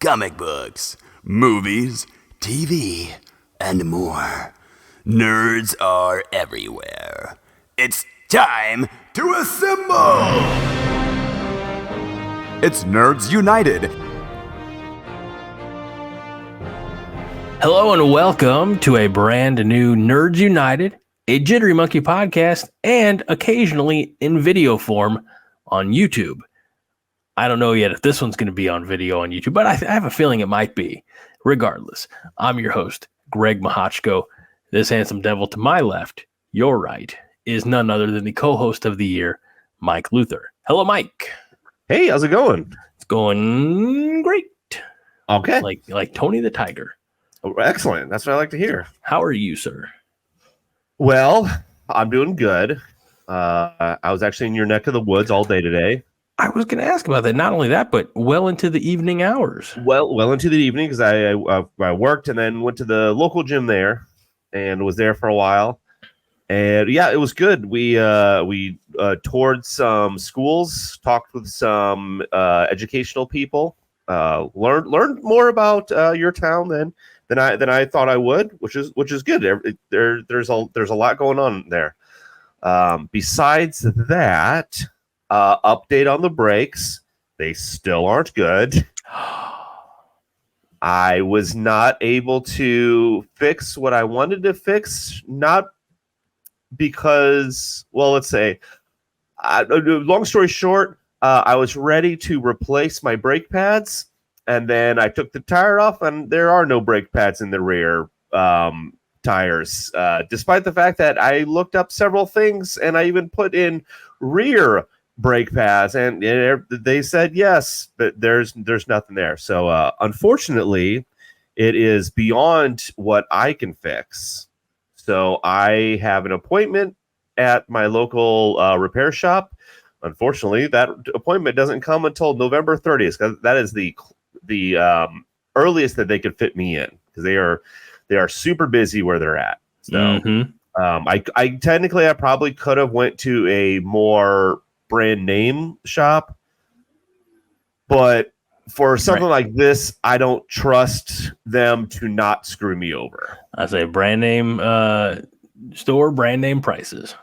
comic books, movies, TV, and more. Nerds are everywhere. It's time to assemble! It's Nerds United. Hello and welcome to a brand new Nerds United, a Jittery Monkey podcast, and occasionally in video form on YouTube. I don't know yet if this one's going to be on video on YouTube, but I have a feeling it might be. Regardless, I'm your host, Greg Mahochko. This handsome devil to my left, your right, is none other than the co-host of the year, Mike Luther. Hello, Mike. Hey, how's it going? It's going great. Okay. Like Tony the Tiger. Oh, excellent. That's what I like to hear. How are you, sir? Well, I'm doing good. I was actually in your neck of the woods all day today. I was going to ask about that. Not only that, but well into the evening hours. Well into the evening because I worked and then went to the local gym there and was there for a while. And yeah, it was good. We toured some schools, talked with some educational people, learned more about your town than I thought I would, which is good. There's a lot going on there. Besides that, update on the brakes. They still aren't good. I was not able to fix what I wanted to fix, not because, well, let's say, long story short, I was ready to replace my brake pads, and then I took the tire off, and there are no brake pads in the rear tires, despite the fact that I looked up several things, and I even put in rear brake pads, and they said yes, but there's nothing there. So unfortunately, it is beyond what I can fix. So I have an appointment at my local repair shop. Unfortunately, that appointment doesn't come until November 30th. That is the earliest that they could fit me in, because they are super busy where they're at. So I technically I probably could have went to a more brand name shop, but for something like this, I don't trust them to not screw me over. I say brand name store, brand name prices.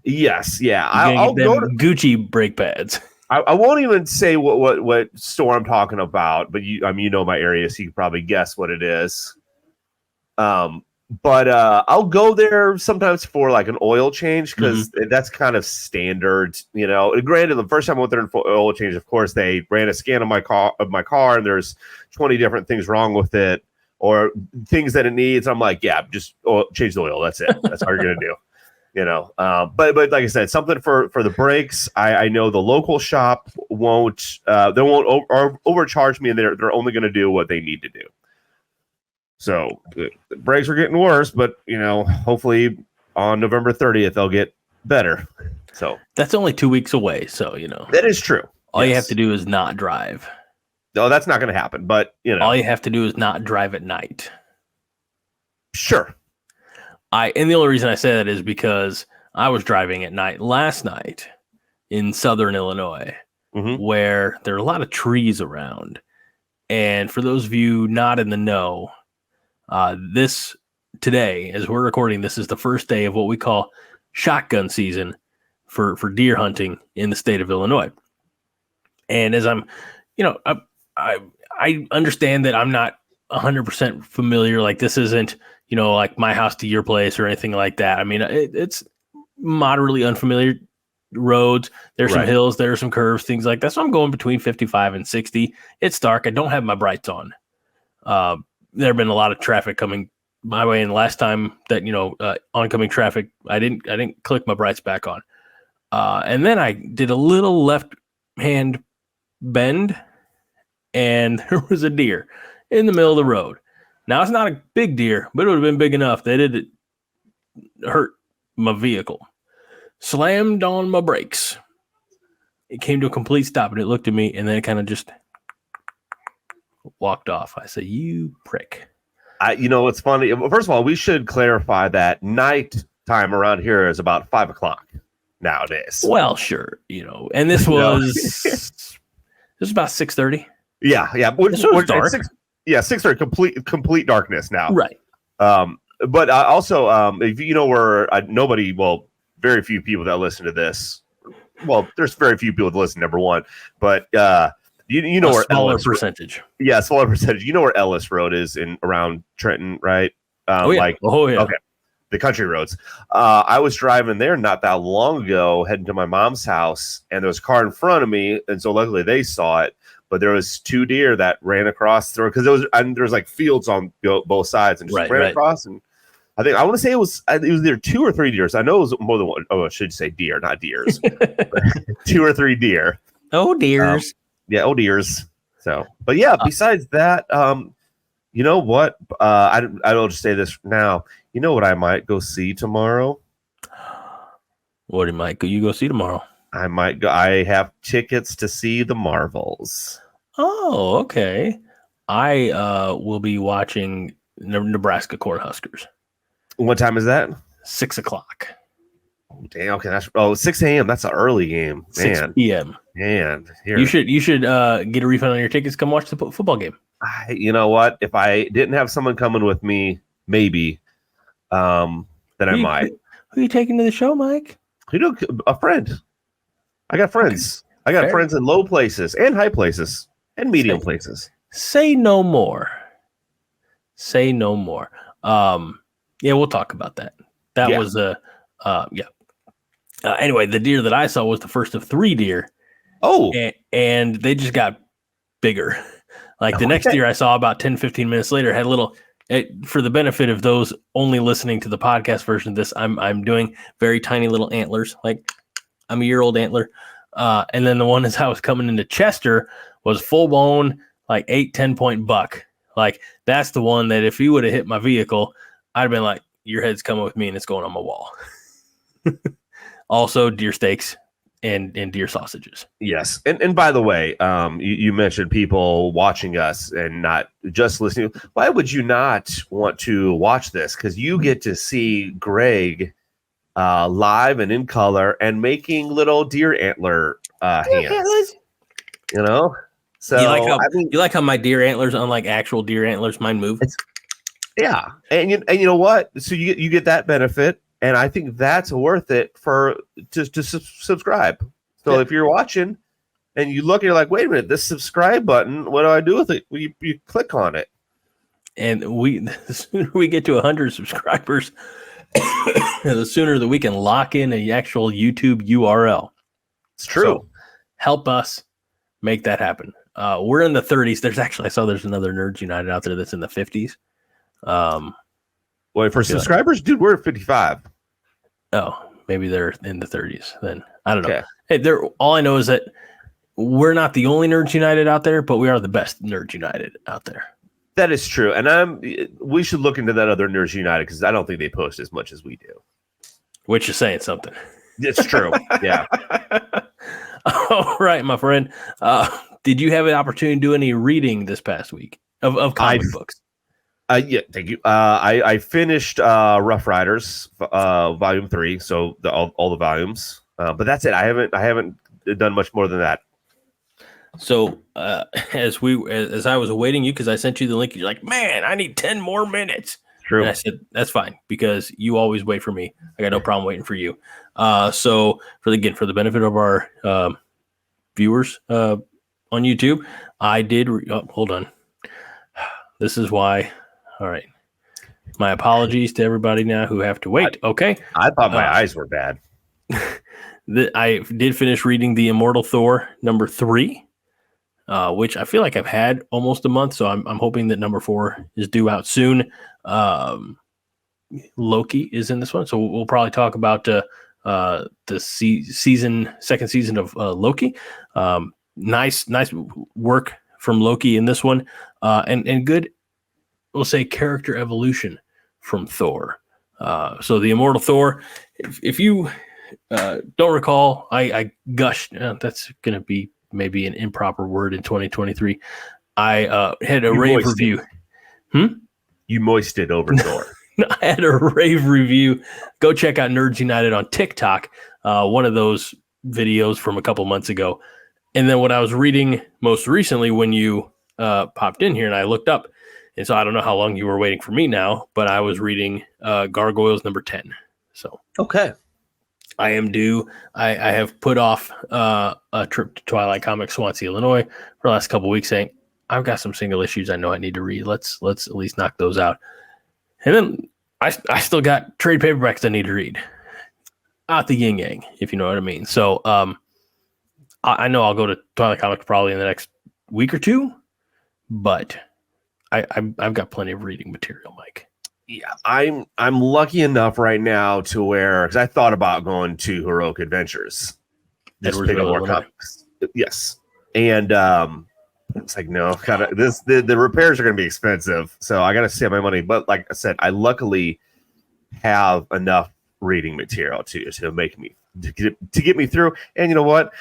Yes, yeah. I'll go to Gucci brake pads. I won't even say what store I'm talking about, but you know my area, so you can probably guess what it is. But I'll go there sometimes for like an oil change, because that's kind of standard, you know. Granted, the first time I went there for oil change, of course, they ran a scan of my car, and there's 20 different things wrong with it, or things that it needs. I'm like, yeah, just change the oil. That's it. That's all you're gonna do, you know. But like I said, something for the brakes. I know the local shop won't overcharge me, and they're only gonna do what they need to do. So the brakes are getting worse, but you know, hopefully on November 30th they'll get better. So that's only 2 weeks away. So you know that is true. All you have to do is not drive. No, that's not going to happen. But you know, all you have to do is not drive at night. Sure. And the only reason I say that is because I was driving at night last night in Southern Illinois, where there are a lot of trees around. And for those of you not in the know, this today, as we're recording, this is the first day of what we call shotgun season for deer hunting in the state of Illinois. And as I'm, you know, I understand that I'm not 100% familiar. Like this isn't, you know, like my house to your place or anything like that. I mean, it's moderately unfamiliar roads. There's some hills, there's some curves, things like that. So I'm going between 55 and 60. It's dark. I don't have my brights on. There have been a lot of traffic coming my way, and the last time that, you know, oncoming traffic, I didn't click my brights back on. And then I did a little left hand bend, and there was a deer in the middle of the road. Now it's not a big deer, but it would have been big enough that it hurt my vehicle. Slammed on my brakes. It came to a complete stop, and it looked at me, and then it kind of just walked off. I said, "You prick." You know, it's funny. First of all, we should clarify that night time around here is about 5 o'clock nowadays. Well, sure, you know, and this was this was about 6:30. Yeah. So it's dark. 6:30, complete darkness now. Right. But also, if you know where very few people that listen to this. Well, there's very few people that listen. Number one, but you know where smaller percentage. Yeah, smaller percentage. You know where Ellis Road is in around Trenton, right? Oh yeah. Okay. The country roads. I was driving there not that long ago, heading to my mom's house, and there was a car in front of me, and so luckily they saw it. But there was 2 deer that ran across there because there was like fields on both sides, and just ran across. And I want to say it was either 2 or 3 deer. I know it was more than one. Oh, I should say deer, not deers. 2 or 3 deer. Oh, deers. Deers. So, but yeah, besides that, you know what? I'll just say this now. You know what I might go see tomorrow? What might you go see tomorrow? I might go. I have tickets to see the Marvels. Oh, okay. I will be watching Nebraska Cornhuskers. What time is that? 6 o'clock. Oh, damn. Okay, 6 a.m. That's an early game. Man. 6 p.m. Man, here. You should get a refund on your tickets. Come watch the football game. You know what? If I didn't have someone coming with me, maybe, then I might. Who are you taking to the show, Mike? A friend. I got friends. I got friends in low places and high places and medium places. Say no more. Say no more. Yeah, we'll talk about that. That was anyway, the deer that I saw was the first of 3 deer. Oh. And they just got bigger. Like the next deer I saw about 10, 15 minutes later had a little, for the benefit of those only listening to the podcast version of this, I'm doing very tiny little antlers. Like I'm a year-old antler. And then the one as I was coming into Chester was full-blown, like 8-10 point buck. Like that's the one that if he would have hit my vehicle, I'd have been like, your head's coming with me and it's going on my wall. Also deer steaks and deer sausages. Yes. And by the way, you mentioned people watching us and not just listening. Why would you not want to watch this? Because you get to see Greg live and in color and making little deer antler hands. You know? So you like how my deer antlers, unlike actual deer antlers, mine move? Yeah. And you know what? So you get that benefit. And I think that's worth it to subscribe. So if you're watching and you look and you're like, wait a minute, this subscribe button, what do I do with it? Well, you click on it. And the sooner we get to 100 subscribers, the sooner that we can lock in an actual YouTube URL. It's true. So help us make that happen. We're in the 30s. I saw there's another Nerds United out there that's in the 50s. Well, for subscribers, dude, we're at 55. Oh, maybe they're in the 30s then. I don't know. Okay. Hey, all I know is that we're not the only Nerds United out there, but we are the best Nerds United out there. That is true. And we should look into that other Nerds United because I don't think they post as much as we do. Which is saying something. It's true. Yeah. All right, my friend. Did you have an opportunity to do any reading this past week of comic books? Yeah, thank you. I finished Rough Riders Volume 3, so all the volumes. But that's it. I haven't done much more than that. So as I was awaiting you, because I sent you the link, you're like, man, I need 10 more minutes. True. And I said, that's fine, because you always wait for me. I got no problem waiting for you. So for the benefit of our viewers on YouTube, I did. Hold on. This is why. All right. My apologies to everybody now who have to wait. Okay. I thought my eyes were bad. I did finish reading The Immortal Thor number 3, which I feel like I've had almost a month. So I'm hoping that number 4 is due out soon. Loki is in this one. So we'll probably talk about the second season of Loki. Nice work from Loki in this one. And good, we'll say, character evolution from Thor. So the Immortal Thor, if you don't recall, I gushed. That's going to be maybe an improper word in 2023. I had a rave review. You moisted over Thor. I had a rave review. Go check out Nerds United on TikTok. One of those videos from a couple months ago. And then what I was reading most recently when you popped in here and I looked up. And so I don't know how long you were waiting for me now, but I was reading Gargoyles number 10. So Okay. I am due. I have put off a trip to Twilight Comics, Swansea, Illinois, for the last couple of weeks, saying I've got some single issues I know I need to read. Let's at least knock those out. And then I still got trade paperbacks I need to read. Out the yin yang, if you know what I mean. So I know I'll go to Twilight Comics probably in the next week or two, but I've got plenty of reading material, Mike. Yeah, I'm lucky enough right now to where, because I thought about going to Heroic Adventures, just pick up more comics. Yes, and it's like no, kind of the repairs are going to be expensive, so I got to save my money. But like I said, I luckily have enough reading material to make me to get me through. And you know what?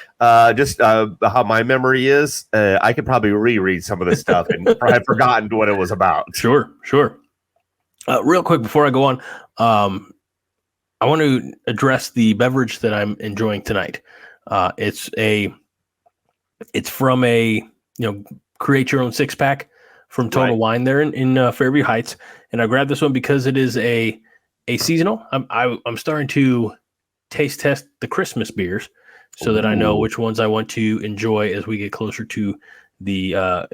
Just how my memory is, I could probably reread some of this stuff and I've forgotten what it was about. Sure. Real quick before I go on, I want to address the beverage that I'm enjoying tonight. It's from a create your own 6-pack from Total Wine there in Fairview Heights, and I grabbed this one because it is a seasonal. I'm starting to taste test the Christmas beers so that I know which ones I want to enjoy as we get closer to the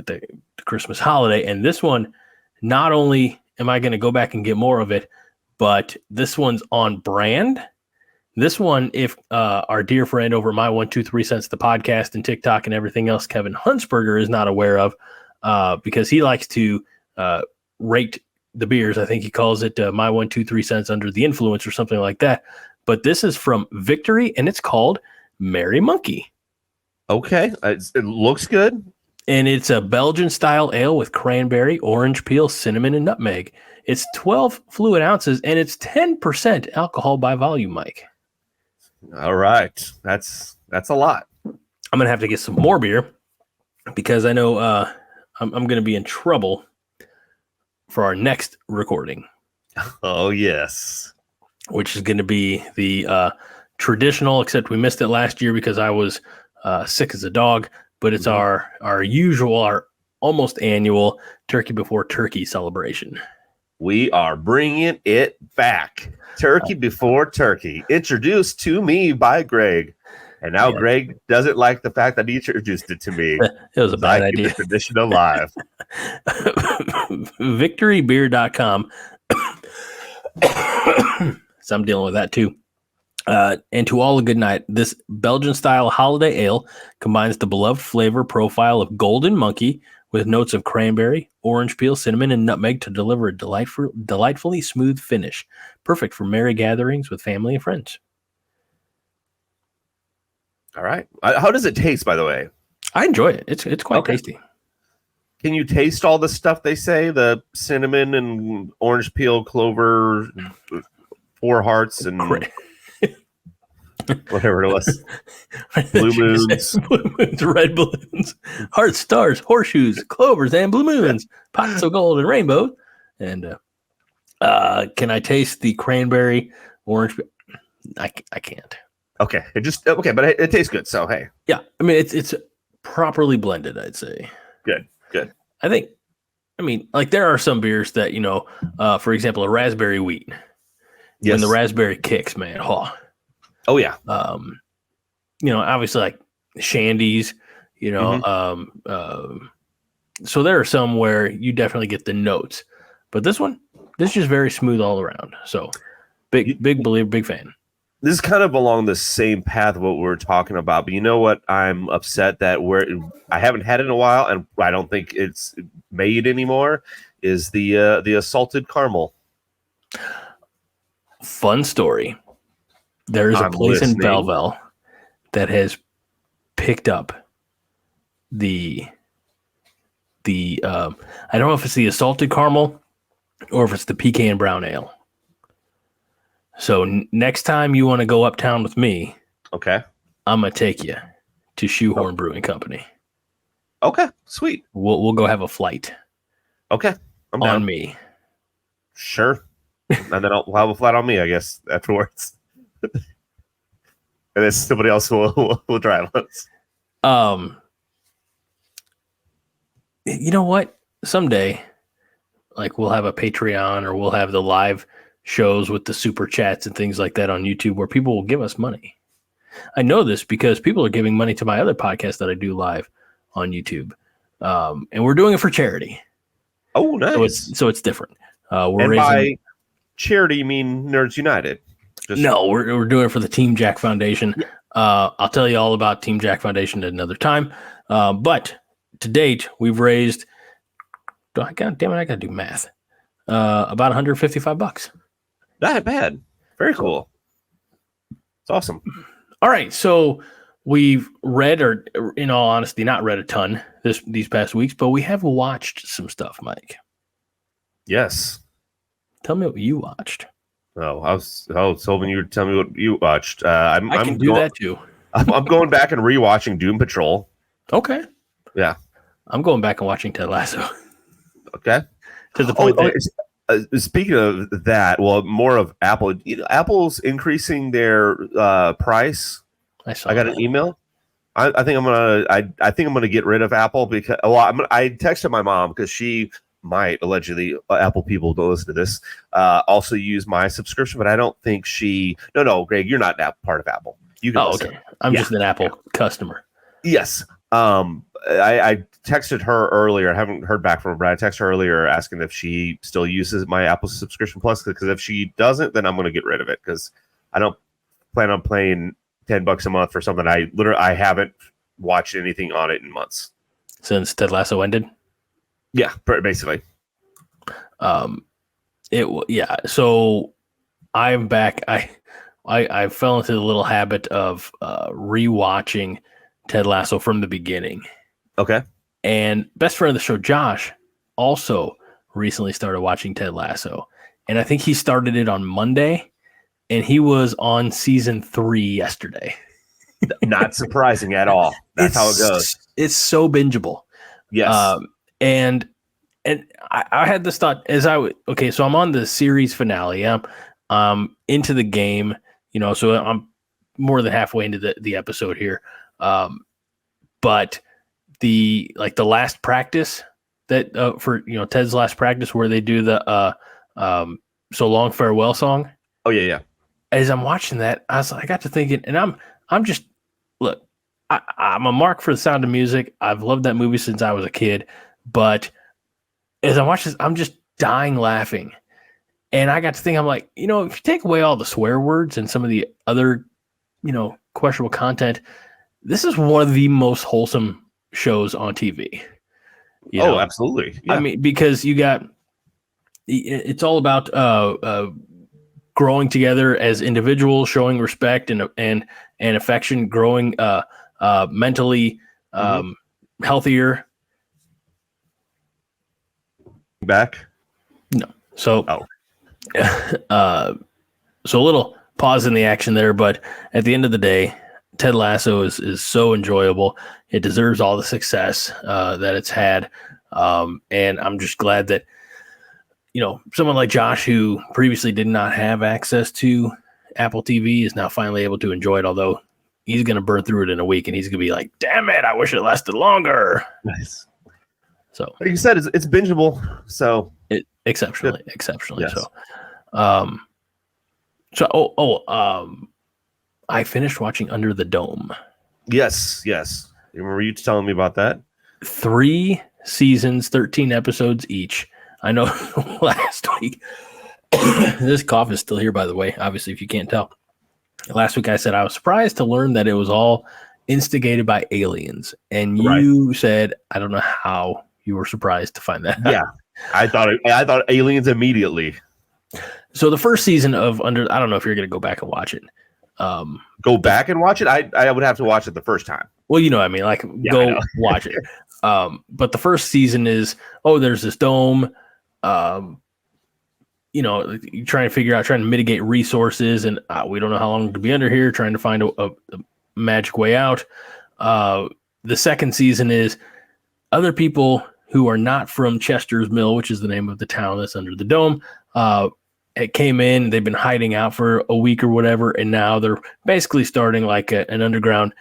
Christmas holiday. And this one, not only am I going to go back and get more of it, but this one's on brand. This one, if our dear friend over My 123 Cents, the podcast and TikTok and everything else, Kevin Huntsberger, is not aware of, because he likes to rate the beers. I think he calls it My 123 Cents Under the Influence or something like that. But this is from Victory, and it's called Merry Monkey. Okay, it looks good. And it's a Belgian-style ale with cranberry, orange peel, cinnamon, and nutmeg. It's 12 fluid ounces, and it's 10% alcohol by volume, Mike. All right. That's a lot. I'm going to have to get some more beer because I know I'm going to be in trouble for our next recording. Oh, yes. Which is going to be the traditional, except we missed it last year because I was sick as a dog. But it's our usual, our almost annual Turkey Before Turkey celebration. We are bringing it back. Turkey Before Turkey, introduced to me by Greg. And now Greg doesn't like the fact that he introduced it to me. It was a bad idea. The tradition alive. Victorybeer.com. So I'm dealing with that too. And to all a good night, this Belgian-style holiday ale combines the beloved flavor profile of Golden Monkey with notes of cranberry, orange peel, cinnamon, and nutmeg to deliver a delightfully smooth finish. Perfect for merry gatherings with family and friends. All right. How does it taste, by the way? I enjoy it. It's quite tasty. Can you taste all the stuff they say? The cinnamon and orange peel, clover, 4 hearts, and... whatever it was. Blue moons. Blue moons, red balloons, hearts, stars, horseshoes, clovers, and blue moons, pots of gold and rainbows. And can I taste the cranberry, orange? I can't. Okay. But it tastes good. So, hey. Yeah. I mean, it's properly blended, I'd say. Good. Like there are some beers that, for example, a raspberry wheat. Yes. When the raspberry kicks, man. Oh yeah. Obviously like shandies, so there are some where you definitely get the notes, but this is just very smooth all around. So big believer, big fan. This is kind of along the same path of what we were talking about, but you know what? I'm upset that I haven't had it in a while, and I don't think it's made anymore. Is the assaulted caramel? Fun story. There is a place in Belleville that has picked up the I don't know if it's the assaulted caramel or if it's the pecan brown ale. So next time you want to go uptown with me, okay, I'm gonna take you to Shoehorn Brewing Company. Okay, sweet. We'll go have a flight. Okay, I'm on down. Me. Sure, and then we'll have a flight on me, I guess, afterwards. And then somebody else will drive us. you know what? Someday, like we'll have a Patreon or we'll have the live shows with the super chats and things like that on YouTube where people will give us money. I know this because people are giving money to my other podcast that I do live on YouTube. And we're doing it for charity. Oh, nice. So it's different. We're and raising... by charity, you mean Nerds United? No, we're doing it for the Team Jack Foundation. Yeah. I'll tell you all about Team Jack Foundation at another time. But to date, we've raised, God damn it, I got to do math. About $155. Not bad. Very cool. It's awesome. All right. So we've read, or in all honesty, not read a ton these past weeks, but we have watched some stuff, Mike. Yes. Tell me what you watched. Oh, I was hoping you would tell me what you watched. I can do that too. I'm going back and rewatching Doom Patrol. Okay. Yeah. I'm going back and watching Ted Lasso. Okay. To the point speaking of that, well, more of Apple. Apple's increasing their price. I got an email. I think I'm gonna get rid of Apple because I texted my mom because she might allegedly Apple people don't listen to this also use my subscription, but I don't think she. No, Greg, you're not part of Apple. You can okay. I'm just an Apple customer. Yes. I texted her earlier. I haven't heard back from her, but I texted her earlier asking if she still uses my Apple subscription plus. Because if she doesn't, then I'm going to get rid of it because I don't plan on paying $10 a month for something I haven't watched anything on it in months since Ted Lasso ended. Yeah, basically. So I'm back. I fell into the little habit of rewatching Ted Lasso from the beginning. Okay. And best friend of the show, Josh, also recently started watching Ted Lasso. And I think he started it on Monday, and he was on season 3 yesterday. Not surprising at all. That's how it goes. It's so bingeable. Yes. And I had this thought so I'm on the series finale. I'm into the game, so I'm more than halfway into the episode here. But the last practice that for Ted's last practice where they do the so long farewell song. Oh yeah. As I'm watching that, I got to thinking, and I'm just look, I'm a mark for The Sound of Music. I've loved that movie since I was a kid, but as I watch this, I'm just dying laughing. And I got to think, I'm like, if you take away all the swear words and some of the other, questionable content, this is one of the most wholesome shows on TV. Absolutely. Yeah. I mean, because it's all about growing together as individuals, showing respect and affection, growing mentally healthier. Back? No. So, so a little pause in the action there, but at the end of the day, Ted Lasso is so enjoyable. It deserves all the success that it's had. And I'm just glad that, someone like Josh, who previously did not have access to Apple TV, is now finally able to enjoy it, although he's going to burn through it in a week, and he's going to be like, damn it, I wish it lasted longer. Nice. So, like you said, it's bingeable. So exceptionally. Yes. I finished watching Under the Dome. Yes. You remember you telling me about that? 3 seasons, 13 episodes each. I know last week, this cough is still here, by the way, obviously, if you can't tell. Last week I said I was surprised to learn that it was all instigated by aliens. And you said, I don't know how you were surprised to find that. Yeah. I thought aliens immediately. So the first season of I don't know if you're going to go back and watch it. Go back and watch it? I would have to watch it the first time. Well, I mean, go watch it. But the first season is, there's this dome. You're trying to mitigate resources, and we don't know how long to be under here, trying to find a magic way out. The second season is other people who are not from Chester's Mill, which is the name of the town that's under the dome. It came in, they've been hiding out for a week or whatever, and now they're basically starting like an underground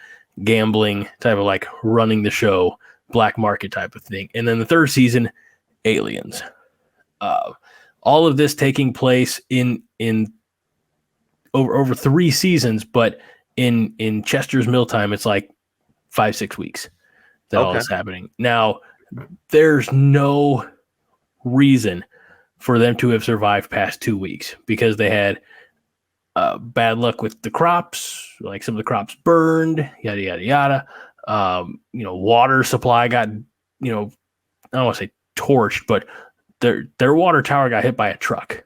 gambling type of running the show black market type of thing. And then the third season, aliens. All of this taking place in over 3 seasons, but in Chester's Mill time, it's like 5-6 weeks that all is happening. Now, there's no reason for them to have survived past 2 weeks because they had bad luck with the crops, like some of the crops burned, yada, yada, yada. Water supply got, I don't want to say torched, but their water tower got hit by a truck.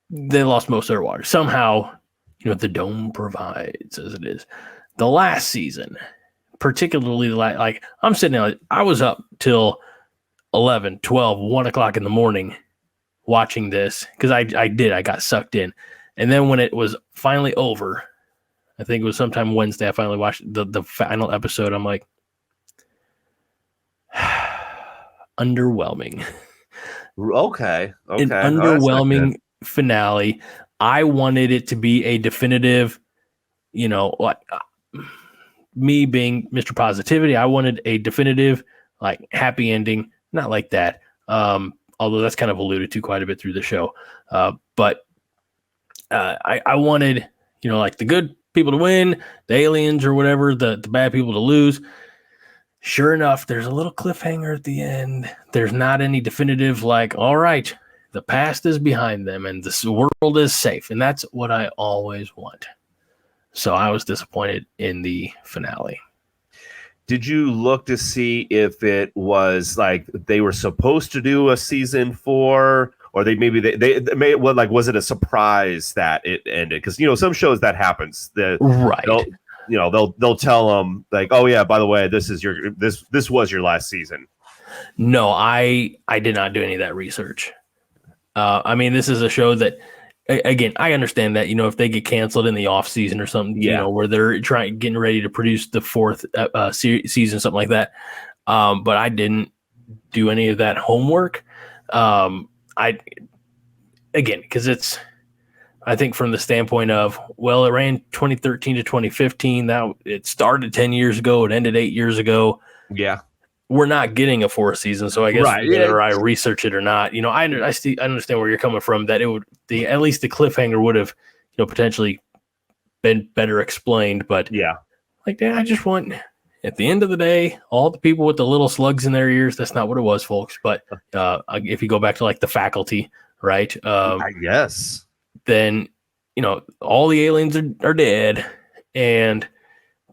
They lost most of their water. Somehow, the dome provides as it is. The last season, particularly like I'm sitting there, I was up till 11, 12, 1 o'clock in the morning watching this because I got sucked in. And then when it was finally over, I think it was sometime Wednesday, I finally watched the final episode. I'm like, underwhelming. Okay. An underwhelming finale. I wanted it to be a definitive, like me being Mr. Positivity, I wanted a definitive, like happy ending. Not like that. Although that's kind of alluded to quite a bit through the show. But I wanted, like the good people to win, the aliens or whatever, the bad people to lose. Sure enough, there's a little cliffhanger at the end. There's not any definitive, like, all right, the past is behind them and this world is safe. And that's what I always want. So I was disappointed in the finale. Did you look to see if it was like they were supposed to do a season 4, or they made well, like, was it a surprise that it ended? Because some shows that happens. Right. They'll tell them like, oh yeah, by the way, this was your last season. No, I did not do any of that research. This is a show that, again, I understand that, if they get canceled in the off season or something, where they're getting ready to produce the 4th season, something like that. But I didn't do any of that homework. Because I think from the standpoint of, well, it ran 2013 to 2015. Now it started 10 years ago. It ended 8 years ago. Yeah. We're not getting a 4th season, so I guess whether I research it or not, I understand where you're coming from. That it would at least the cliffhanger would have, potentially been better explained. But I just want, at the end of the day, all the people with the little slugs in their ears. That's not what it was, folks. But if you go back to like the faculty, right? I guess then all the aliens are dead, and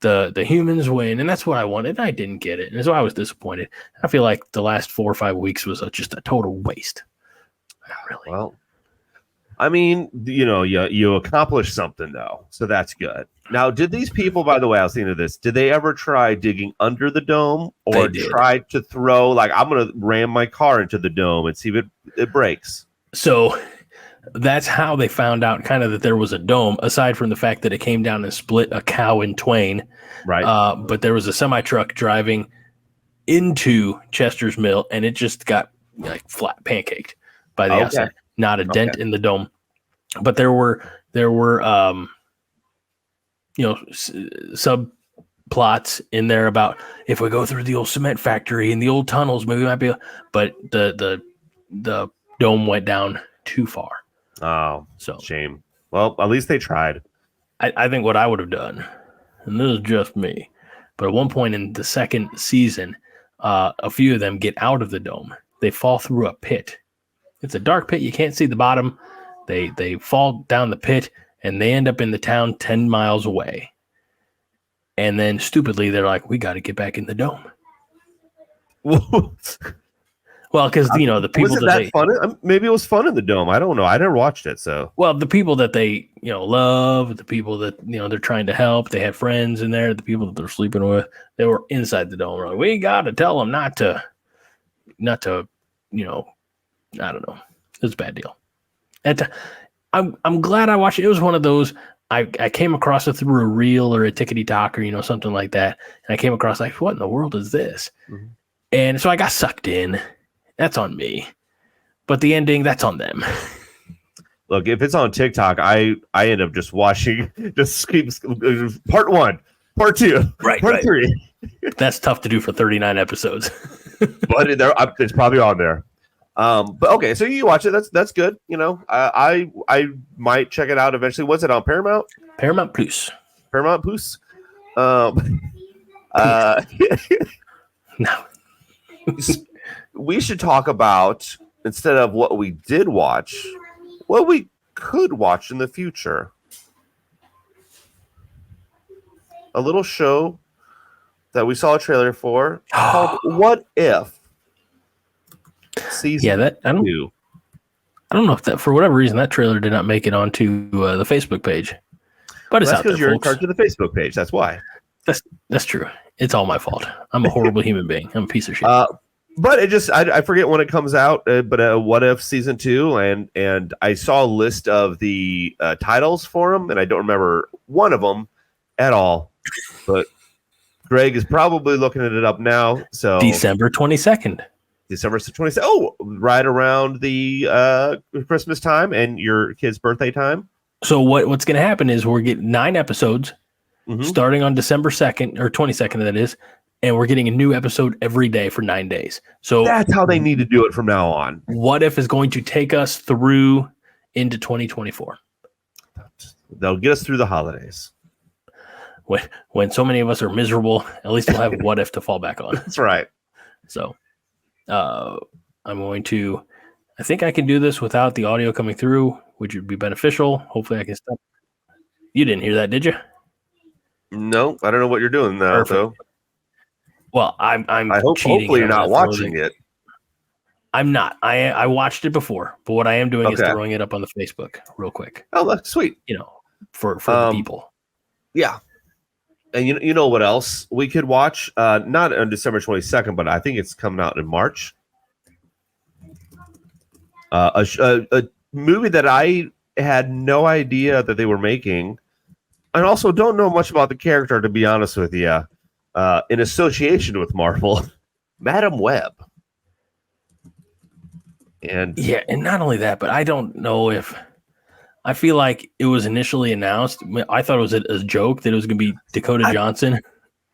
the humans win, and that's what I wanted. I didn't get it, and so I was disappointed. I feel like the last 4 or 5 weeks was just a total waste. Really. Well, you accomplished something though, so that's good. Now, did these people, by the way, I was thinking of this, did they ever try digging under the dome, or try to throw, like, I'm going to ram my car into the dome and see if it breaks? So that's how they found out kind of that there was a dome, aside from the fact that it came down and split a cow in twain. Right. But there was a semi-truck driving into Chester's Mill, and it just got like flat pancaked by the outside. Not a dent in the dome. But there were subplots in there about if we go through the old cement factory and the old tunnels, maybe we might be. But the dome went down too far. Oh, so shame. Well, at least they tried. I think what I would have done, and this is just me, but at one point in the second season, a few of them get out of the dome. They fall through a pit. It's a dark pit. You can't see the bottom. They fall down the pit, and they end up in the town 10 miles away. And then stupidly, they're like, we got to get back in the dome. Well, because, the people was it that fun? Maybe it was fun in the dome. I don't know. I never watched it. So, well, the people that they, love, the people that, they're trying to help, they had friends in there, the people that they're sleeping with, they were inside the dome. We're like, we got to tell them not to, I don't know. It's a bad deal. And I'm glad I watched it. It was one of those, I came across it through a reel or a tickety talk or, something like that. And I came across like, what in the world is this? Mm-hmm. And so I got sucked in. That's on me. But the ending, that's on them. Look, if it's on TikTok, I end up just watching, just keep part 1, part 2, part 3. That's tough to do for 39 episodes. But it's probably on there. But okay, so you watch it. That's good. You know, I might check it out eventually. Was it on Paramount? Paramount Plus. Paramount Plus. No. We should talk about, instead of what we did watch, what we could watch in the future. A little show that we saw a trailer for called "What If." Season I don't 2. I don't know if that, for whatever reason, that trailer did not make it onto the Facebook page. But it's That's out there, because you're folks. in charge of the Facebook page. That's why. That's true. It's all my fault. I'm a horrible human being. I'm a piece of shit. But it just, I forget when it comes out, but What If Season 2, and I saw a list of the titles for them, and I don't remember one of them at all. But Greg is probably looking it up now. So December 22nd. December 22nd. Oh, right around the Christmas time and your kid's birthday time. So what's going to happen is we're getting 9 episodes starting on December 2nd or 22nd, that is, and we're getting a new episode every day for 9 days. So that's how they need to do it from now on. What If is going to take us through into 2024. They'll get us through the holidays. When so many of us are miserable, at least we'll have What If to fall back on. That's right. So I'm going to, I think I can do this without the audio coming through, which would be beneficial. Hopefully I can stop. You didn't hear that, did you? No, I don't know what you're doing now. So. Well, I hope hopefully you're not watching it. I'm not. I watched it before, but what I am doing is throwing it up on the Facebook real quick. Oh, that's sweet. You know, for the people. Yeah. And you know what else we could watch? Not on December 22nd, but I think it's coming out in March. A movie that I had no idea that they were making, and also don't know much about the character, to be honest with you, in association with Marvel, Madam Web. And not only that, but I don't know if, I feel like it was initially announced. I thought it was a joke that it was going to be Dakota Johnson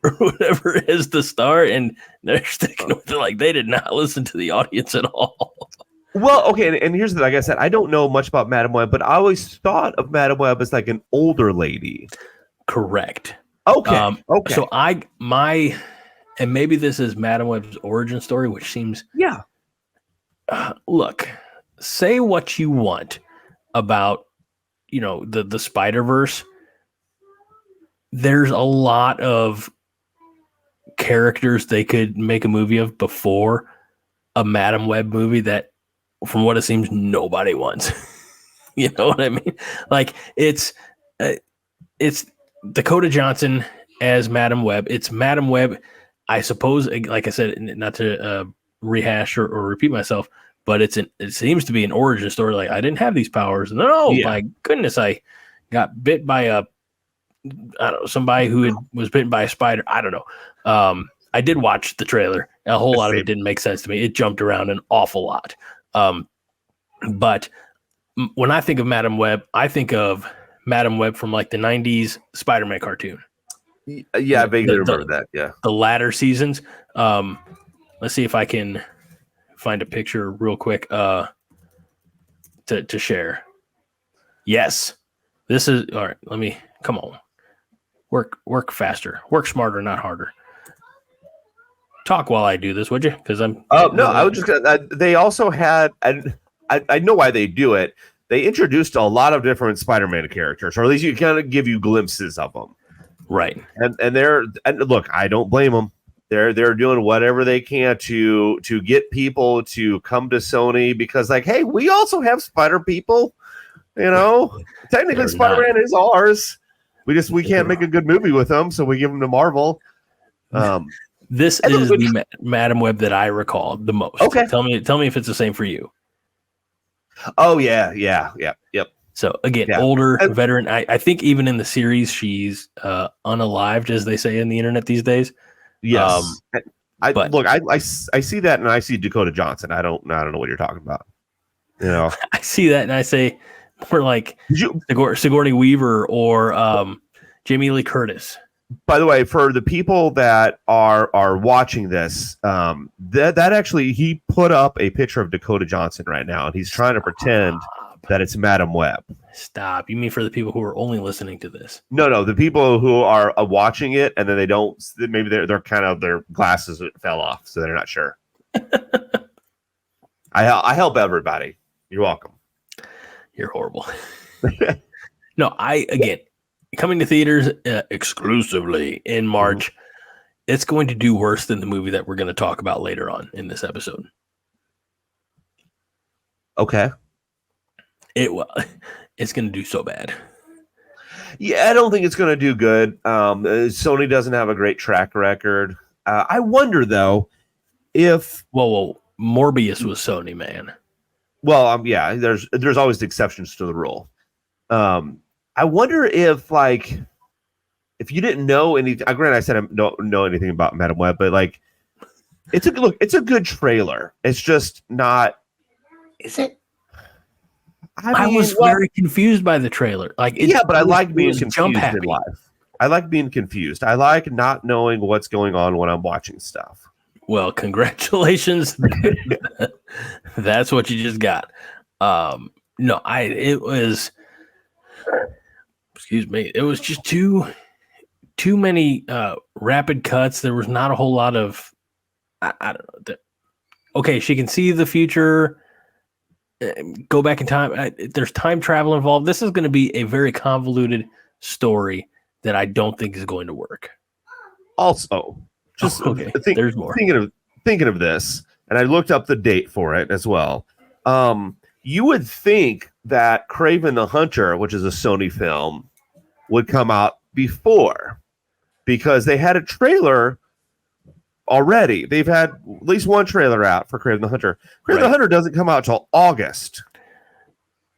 or whatever it is to start, and they're sticking with it. Like, they did not listen to the audience at all. Well, okay, and here's the thing. Like I said, I don't know much about Madam Web, but I always thought of Madam Web as like an older lady. Correct. Okay. Okay. So and maybe this is Madam Web's origin story, which seems look, say what you want about, you know, the Spider-Verse. There's a lot of characters they could make a movie of before a Madam Web movie that, from what it seems, nobody wants. You know what I mean? Like, it's Dakota Johnson as Madam Web. It's Madam Web, I suppose, like I said, not to rehash or repeat myself, but it seems to be an origin story. Like, I didn't have these powers. My goodness, I got bit by somebody who was bitten by a spider. I don't know. I did watch the trailer. A whole lot of it didn't make sense to me. It jumped around an awful lot. But when I think of Madam Web, I think of Madam Web from like the 90s Spider-Man cartoon. Yeah, I vaguely remember that. Yeah. The latter seasons. Let's see if I can find a picture real quick to share. Yes. This is all right. Come on. Work faster. Work smarter, not harder. Talk while I do this, would you? Because I'm. Oh no, I was just. They also had, and I know why they do it. They introduced a lot of different Spider-Man characters, or at least you kind of give you glimpses of them. Right. And look, I don't blame them. They're doing whatever they can to get people to come to Sony, because, like, hey, we also have Spider people. You know, technically Spider-Man is ours. We can't make a good movie with them, so we give them to Marvel. This is the Madam Web that I recall the most. Okay. Tell me if it's the same for you. Oh, yeah. Yep. So, again, older, veteran. I think even in the series, she's unalived, as they say in the internet these days. Yes. I see that, and I see Dakota Johnson. I don't know what you're talking about. You know, I see that, and I say more like Sigourney Weaver or Jamie Lee Curtis. by the way, for the people that are watching this, that actually he put up a picture of Dakota Johnson right now, and he's trying to pretend that it's Madam Web. Stop. You mean for the people who are only listening to this? No, the people who are watching it and then they don't. Maybe they're kind of their glasses fell off, so they're not sure. I help everybody. You're welcome. You're horrible. No, again. Coming to theaters exclusively in March, it's going to do worse than the movie that we're going to talk about later on in this episode. Okay. It's going to do so bad. Yeah, I don't think it's going to do good. Sony doesn't have a great track record. I wonder, though, if... Whoa. Morbius was Sony, man. Well, yeah, there's always exceptions to the rule. I wonder if you didn't know anything. Granted, I said I don't know anything about Madam Web, but it's a good trailer. It's just not. Is it? I was very confused by the trailer. But I like being confused in life. I like being confused. I like not knowing what's going on when I'm watching stuff. Well, congratulations. That's what you just got. It was. Excuse me. It was just too many rapid cuts. There was not a whole lot of. I don't know. Okay, she can see the future. Go back in time. There's time travel involved. This is going to be a very convoluted story that I don't think is going to work. Also, just there's more. Thinking of this, and I looked up the date for it as well. You would think that Kraven the Hunter, which is a Sony film, would come out before, because they had a trailer already. They've had at least one trailer out for Kraven the Hunter. Kraven the Hunter doesn't come out till August.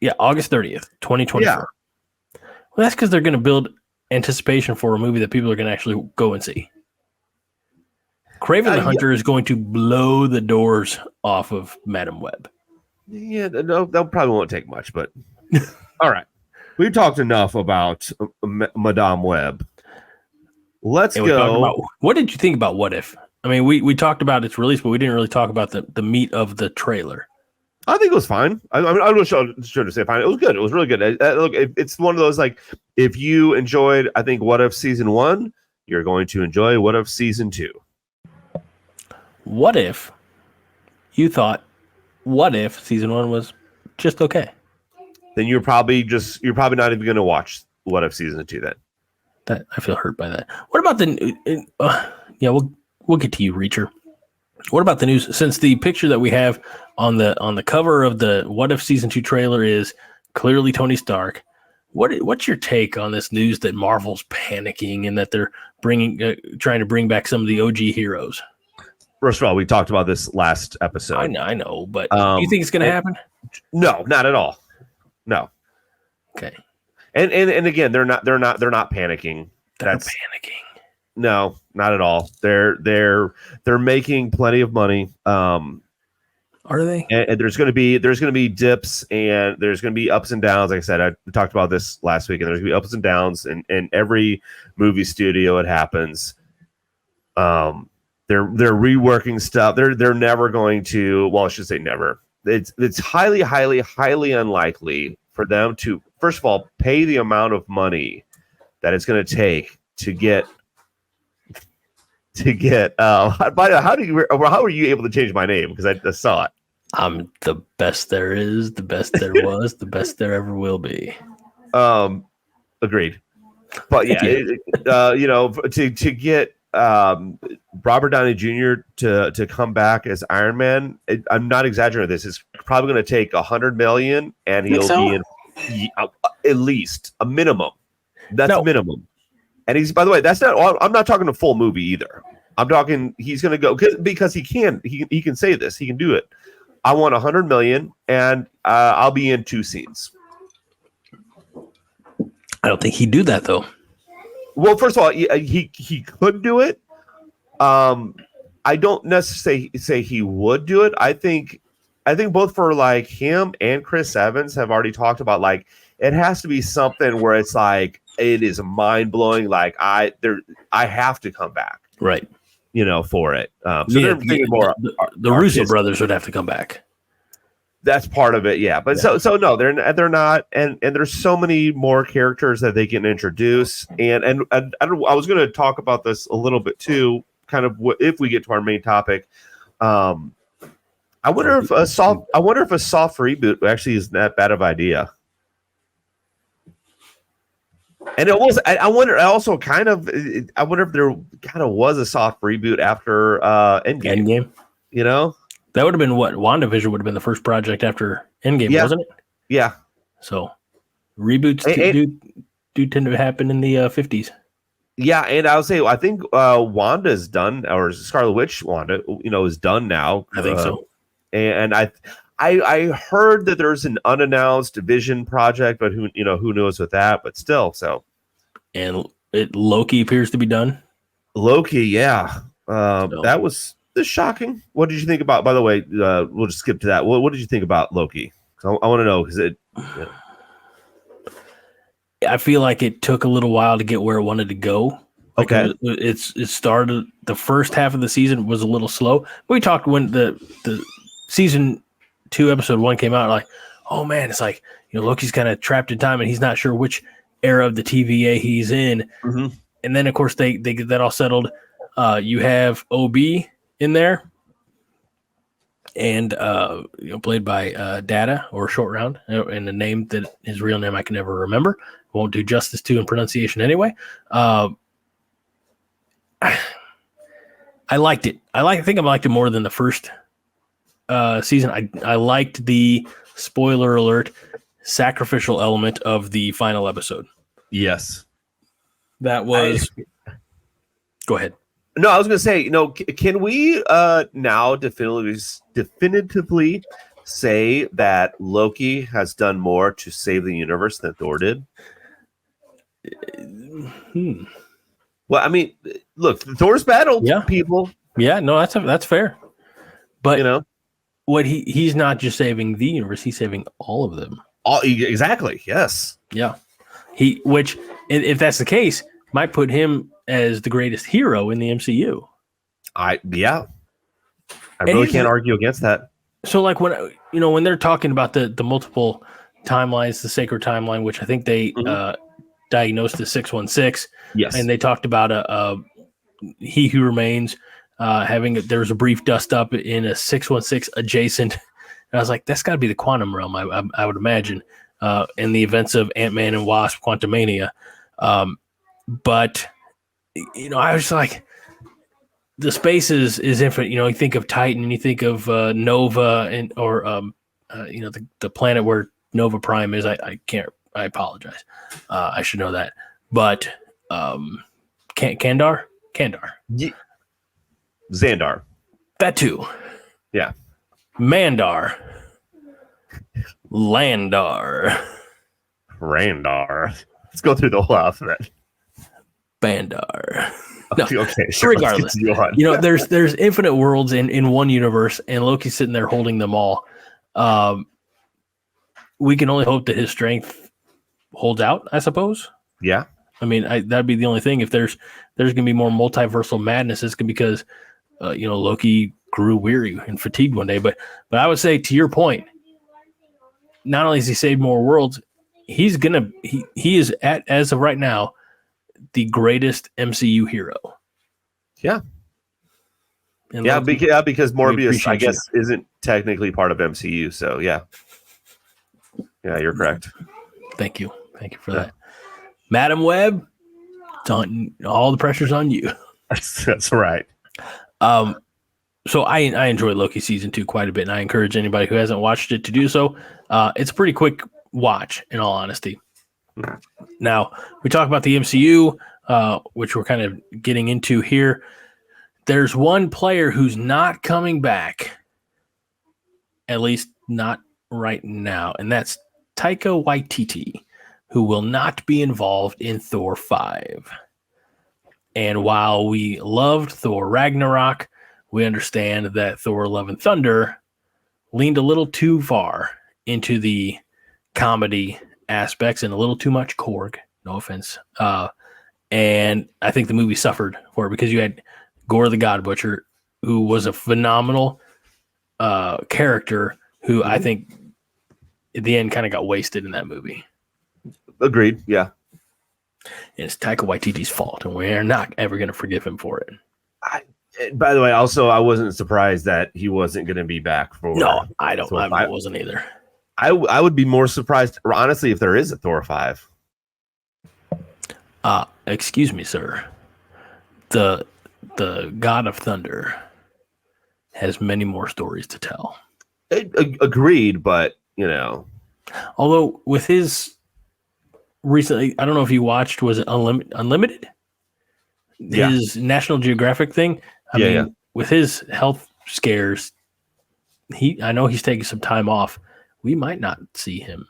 Yeah, August 30th, 2024. Yeah. Well, that's because they're going to build anticipation for a movie that people are going to actually go and see. Kraven the Hunter is going to blow the doors off of Madam Web. Yeah, no, that probably won't take much, but all right. We've talked enough about Madame Web. Let's go. What did you think about What If? I mean, we talked about its release, but we didn't really talk about the meat of the trailer. I think it was fine. I was sure to say fine. It was good. It was really good. Look, it's one of those, if you enjoyed, I think, What If Season 1, you're going to enjoy What If Season 2. What if you thought What If Season 1 was just okay? Then you're probably not even going to watch What If Season 2 then. That I feel hurt by that. What about we'll get to you, Reacher. What about the news? Since the picture that we have on the cover of the What If Season 2 trailer is clearly Tony Stark, what's your take on this news that Marvel's panicking and that they're trying to bring back some of the OG heroes? First of all, we talked about this last episode. I know, but do you think it's going to happen? No, not at all. No. Okay. And again, they're not panicking. They're panicking. No, not at all. They're making plenty of money. Are they? And there's going to be dips, and there's going to be ups and downs. Like I said, I talked about this last week, and there's going to be ups and downs in every movie studio. It happens. They're reworking stuff. They're never going to. Well, I should say never. It's highly, highly, highly unlikely for them to, first of all, pay the amount of money that it's going to take to get. How were you able to change my name? Because I just saw it. I'm the best there is, the best there was, the best there ever will be. Agreed. But yeah, to get Robert Downey Jr. to come back as Iron Man, I'm not exaggerating this. It's probably going to take $100 million, and he'll be in at least a minimum. That's a minimum. And he's, by the way, that's not. I'm not talking a full movie either. I'm talking he's going to go because he can say this. He can do it. I want $100 million, and I'll be in 2 scenes. I don't think he'd do that though. Well, first of all, he could do it. I don't necessarily say he would do it. I think both for him and Chris Evans have already talked about it has to be something where it's it is mind blowing. Like I have to come back, right? For it. So they're thinking more. The Russo brothers would have to come back. That's part of it, yeah. But so no, they're not, and there's so many more characters that they can introduce, and I was going to talk about this a little bit too, kind of if we get to our main topic. I wonder if a soft reboot actually isn't that bad of an idea. And it was. I wonder. Also, I wonder if there kind of was a soft reboot after Endgame. That would have been what WandaVision would have been the first project after Endgame, wasn't it? Yeah. So reboots do tend to happen in the 50s. Yeah, and I would say I think Wanda's done, or Scarlet Witch Wanda, is done now. I think so. And I heard that there's an unannounced Vision project, but who knows with that? But still, so. And Loki appears to be done. Loki, yeah, that was shocking. What did you think about? By the way, we'll just skip to that. What did you think about Loki? I want to know because it. Yeah. I feel like it took a little while to get where it wanted to go. Okay, it started. The first half of the season was a little slow. We talked when the season 2 episode 1 came out. Like, oh man, it's like Loki's kind of trapped in time and he's not sure which era of the TVA he's in. Mm-hmm. And then of course they get that all settled. You have OB in there, and played by Data or Short Round, and a name that his real name I can never remember. Won't do justice to in pronunciation anyway. I liked it. I think I liked it more than the first season. I liked the spoiler alert sacrificial element of the final episode. Yes, that was. Go ahead. No, I was going to say, can we now definitively say that Loki has done more to save the universe than Thor did? Well, I mean, look, Thor's battled people. Yeah, no, that's fair. But what he's not just saving the universe; he's saving all of them. Exactly. Yes. Yeah. Which, if that's the case, might put him as the greatest hero in the MCU. I really can't argue against that. So like when they're talking about the multiple timelines, the sacred timeline, which I think they diagnosed as 616. Yes. And they talked about He Who Remains there was a brief dust up in a 616 adjacent. And I was like, that's got to be the quantum realm, I would imagine, in the events of Ant-Man and Wasp Quantumania. But I was like, the space is infinite. You think of Titan, and you think of Nova, or the planet where Nova Prime is. I apologize. I should know that. But Kandar, Xandar, that too. Yeah, Mandar, Landar, Randar. Let's go through the whole alphabet. Bandar. No, okay, sure. Regardless, there's infinite worlds in one universe, and Loki's sitting there holding them all. We can only hope that his strength holds out, I suppose. Yeah. I mean, that'd be the only thing. If there's going to be more multiversal madness, it's because Loki grew weary and fatigued one day. But I would say, to your point, not only has he saved more worlds, he is as of right now the greatest MCU hero. Yeah. And because Morbius, I guess, isn't technically part of MCU. So yeah. Yeah, you're correct. Thank you for that. Madam Web, all the pressure's on you. That's right. So I enjoy Loki season 2 quite a bit, and I encourage anybody who hasn't watched it to do so. It's a pretty quick watch, in all honesty. Now, we talk about the MCU, which we're kind of getting into here. There's one player who's not coming back, at least not right now, and that's Taika Waititi, who will not be involved in Thor 5. And while we loved Thor Ragnarok, we understand that Thor Love and Thunder leaned a little too far into the comedy aspects and a little too much Korg No offense. And I think the movie suffered for it because you had Gore the God Butcher, who was a phenomenal character who I think at the end kind of got wasted in that movie. Agreed. Yeah. And it's Taika Waititi's fault, and we're not ever going to forgive him for it. By the way, also, I wasn't surprised that he wasn't going to be back for. No, I don't. Thor I 5. wasn't either. I would be more surprised, honestly, if there is a Thor 5. Excuse me, sir. The God of Thunder has many more stories to tell. Agreed, but although with his recently, I don't know if you watched, was it Unlimited? His National Geographic thing. I mean, with his health scares, I know he's taking some time off. We might not see him,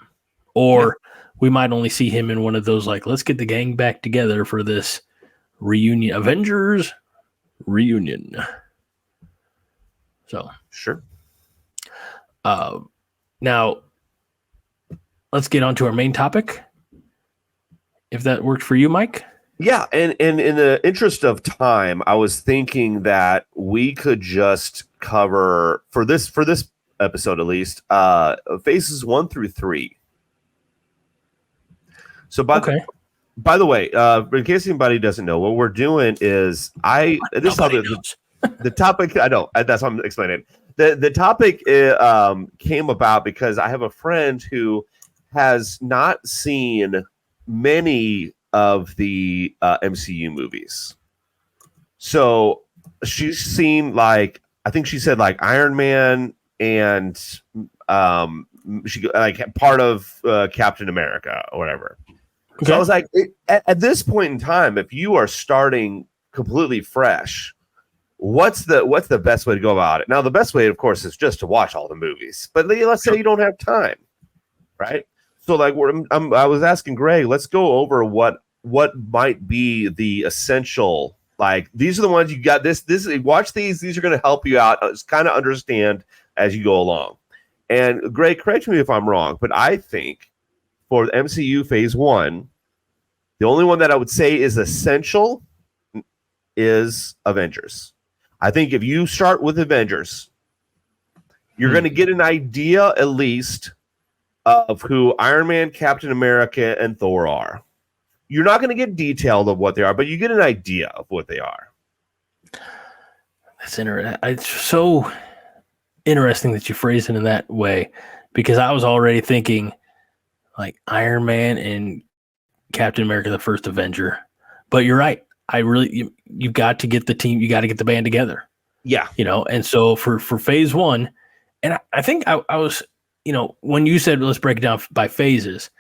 or we might only see him in one of those like, let's get the gang back together for this reunion, Avengers reunion. So sure. Now let's get on to our main topic, if that worked for you, Mike. Yeah, and in the interest of time, I was thinking that we could just cover for this episode at least, phases 1 through 3. So by the way, in case anybody doesn't know, what we're doing is the topic. I know that's what I'm explaining. The topic came about because I have a friend who has not seen many of the MCU movies. So she's seen I think she said Iron Man and she part of Captain America or whatever. Okay. So I was like, at this point in time, if you are starting completely fresh, what's the best way to go about it? Now, the best way, of course, is just to watch all the movies. But let's say you don't have time, right? So I was asking Greg, let's go over what might be the essential. These are the ones you got. This watch these. These are going to help you out. Just kind of understand as you go along. And Greg, correct me if I'm wrong, but I think for the MCU Phase 1, the only one that I would say is essential is Avengers. I think if you start with Avengers, you're going to get an idea at least of who Iron Man, Captain America, and Thor are. You're not going to get detailed of what they are, but you get an idea of what they are. That's interesting. It's so interesting that you phrase it in that way, because I was already thinking Iron Man and Captain America, the first Avenger. But you're right. You've got to get the team, you got to get the band together. Yeah. And so for Phase 1, and I think I was, when you said let's break it down by phases,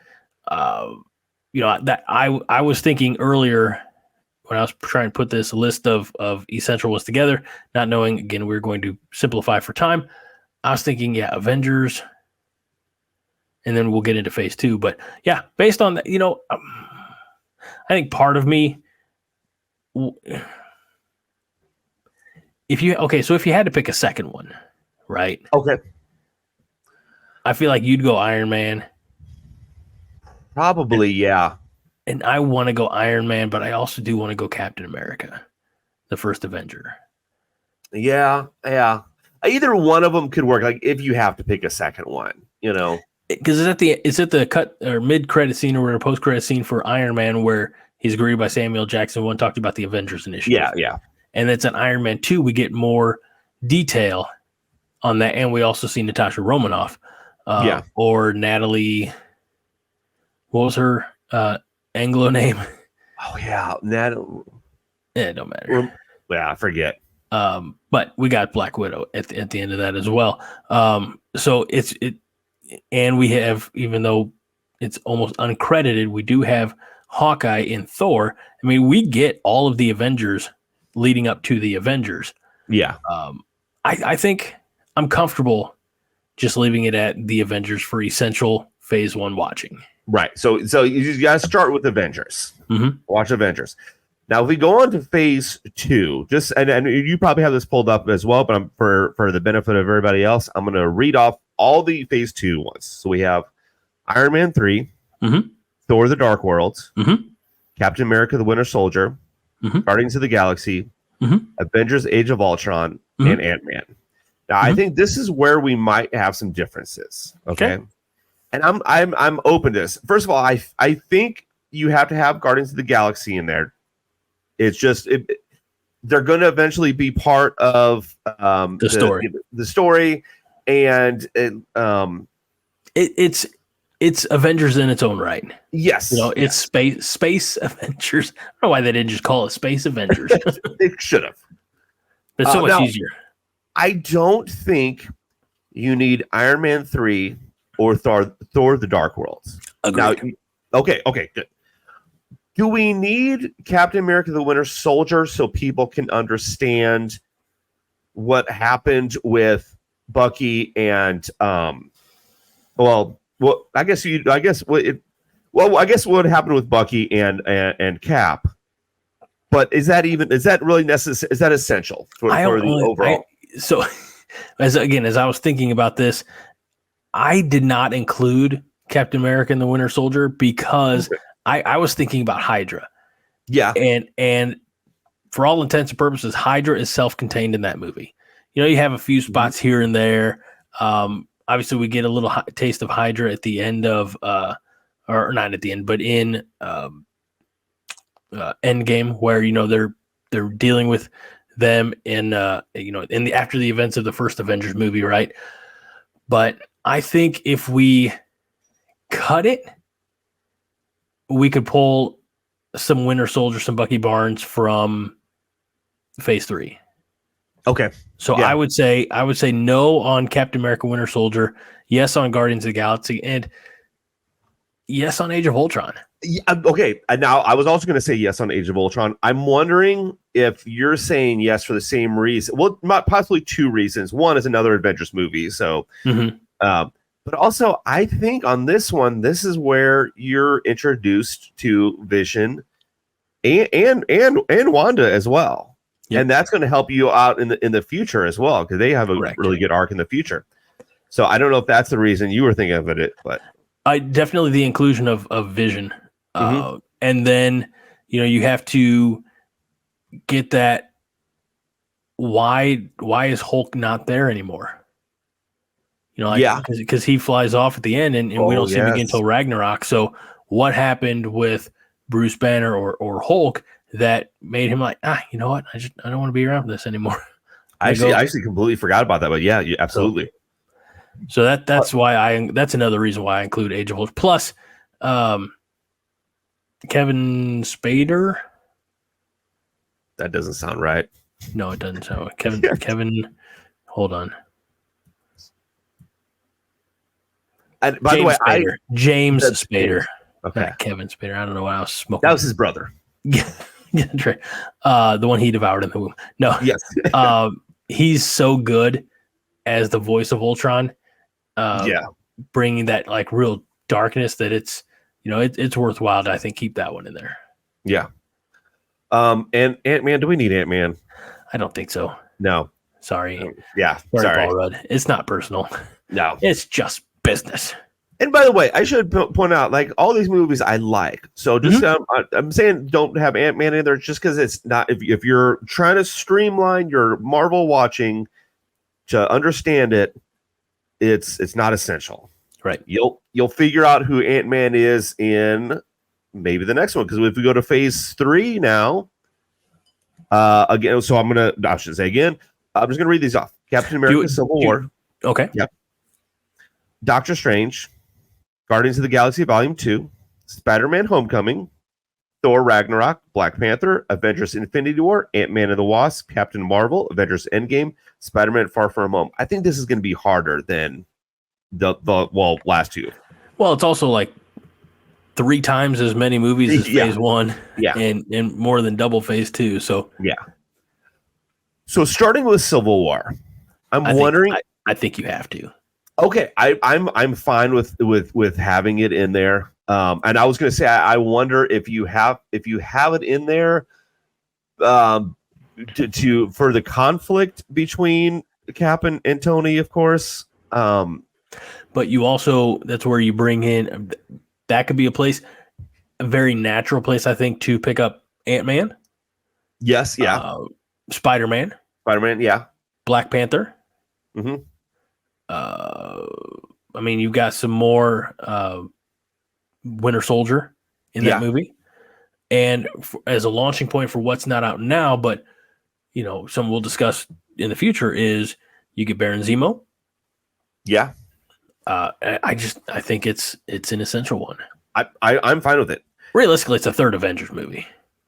that I was thinking earlier when I was trying to put this list of essential ones together, not knowing, again, we were going to simplify for time. I was thinking, Avengers, and then we'll get into Phase 2. But based on that, I think part of me, if you had to pick a second one, right? Okay. I feel like you'd go Iron Man. Probably, yeah. And I want to go Iron Man, but I also do want to go Captain America, the first Avenger. Yeah. Either one of them could work. If you have to pick a second one, because it's at the cut or mid credit scene or a post credit scene for Iron Man where he's agreed by Samuel Jackson. One talked about the Avengers initiative. Yeah. And it's an Iron Man 2. We get more detail on that, and we also see Natasha Romanoff, or Natalie. What was her Anglo name? Oh yeah, Natalie. It don't matter. I forget. But we got Black Widow at the end of that as well. So and we have, even though it's almost uncredited, we do have Hawkeye in Thor. I mean, we get all of the Avengers leading up to the Avengers. Yeah. I think I'm comfortable just leaving it at the Avengers for essential Phase 1 watching. Right. So you got to start with Avengers. Mm-hmm. Watch Avengers. Now, if we go on to Phase 2, and you probably have this pulled up as well, but for the benefit of everybody else, I'm going to read off all the Phase 2 ones. So we have Iron Man 3, Thor: The Dark World, Mhm. Captain America: The Winter Soldier, Mhm. Guardians of the Galaxy, Mhm. Avengers: Age of Ultron, Mhm. and Ant-Man. Now, I think this is where we might have some differences. Okay. And I'm open to this. First of all, I think you have to have Guardians of the Galaxy in there. It's just they're going to eventually be part of The story. the story, and It's Avengers in its own right. yes, It's space Avengers. I don't know why they didn't just call it Space Avengers. they should have. It's so much now, easier. I don't think you need Iron Man 3 or Thor: The Dark World. Agreed. Now, okay, good. Do we need Captain America: The Winter Soldier so people can understand what happened with Bucky and well, I guess what happened with Bucky and Cap. But is that really necessary? Is that essential for the overall? As I was thinking about this, I did not include Captain America and the Winter Soldier because I was thinking about Hydra. Yeah. And for all intents and purposes, Hydra is self-contained in that movie. You have a few spots here and there. Obviously, we get a little taste of Hydra at the end of, or not at the end, but in Endgame, where they're dealing with them in after the events of the first Avengers movie, right? But I think if we cut it, we could pull some Winter Soldier, some Bucky Barnes from Phase 3. Okay. So yeah. I would say no on Captain America: Winter Soldier, yes on Guardians of the Galaxy, and yes on Age of Ultron. Yeah, okay. And now I was also going to say yes on Age of Ultron. I'm wondering if you're saying yes for the same reason. Well, possibly two reasons. One is another Avengers movie. So, but also I think on this one, this is where you're introduced to Vision and Wanda as well. Yep. And that's going to help you out in the future as well, because they have a really good arc in the future. So I don't know if that's the reason you were thinking of it, but I definitely the inclusion of Vision, and then you have to get that. Why is Hulk not there anymore? Because he flies off at the end, and we don't see him again until Ragnarok. So what happened with Bruce Banner or Hulk that made him like, you know what? I don't want to be around this anymore. I actually completely forgot about that, but yeah, absolutely. So that's why that's another reason why I include Age of Ultron. Plus, Kevin Spader. That doesn't sound right. No, it doesn't sound right. Kevin. Hold on. And by the way, James Spader. Okay. Not Kevin Spader. I don't know what I was smoking. That was his brother. Yeah, that's right. The one he devoured in the womb. No. Yes. He's so good as the voice of Ultron. Bringing that like real darkness that it's worthwhile to, I think, keep that one in there. Yeah. And Ant-Man, do we need Ant-Man? I don't think so. No. Sorry. Sorry. Paul Rudd. It's not personal. No. It's just business. And by the way, I should point out, like, all these movies I like. So just I'm saying don't have Ant-Man in there just because it's not. If you're trying to streamline your Marvel watching to understand it, it's not essential. Right. You'll figure out who Ant-Man is in maybe the next one, because if we go to Phase 3 now, again. So I should say again. I'm just gonna read these off. Captain America: Civil War. Okay. Yep. Doctor Strange, Guardians of the Galaxy Volume 2, Spider-Man: Homecoming, Thor: Ragnarok, Black Panther, Avengers: Infinity War, Ant-Man and the Wasp, Captain Marvel, Avengers: Endgame, Spider-Man: Far From Home. I think this is going to be harder than the last two. Well, it's also like 3 times as many movies as Phase 1, and more than double Phase 2. So So starting with Civil War, I'm wondering. I think you have to. Okay, I'm fine with having it in there. And I was going to say, I wonder if you have it in there, to for the conflict between Cap and Tony, of course. But you also, that's where you bring in, that could be a place. a very natural place, I think, to pick up Ant-Man. Yes, yeah. Spider-Man. Spider-Man, yeah. Black Panther. Mm-hmm. I mean, you've got some more Winter Soldier in that movie. And as a launching point for what's not out now, but, some we'll discuss in the future is you get Baron Zemo. Yeah. I think it's an essential one. I'm fine with it. Realistically, it's a third Avengers movie.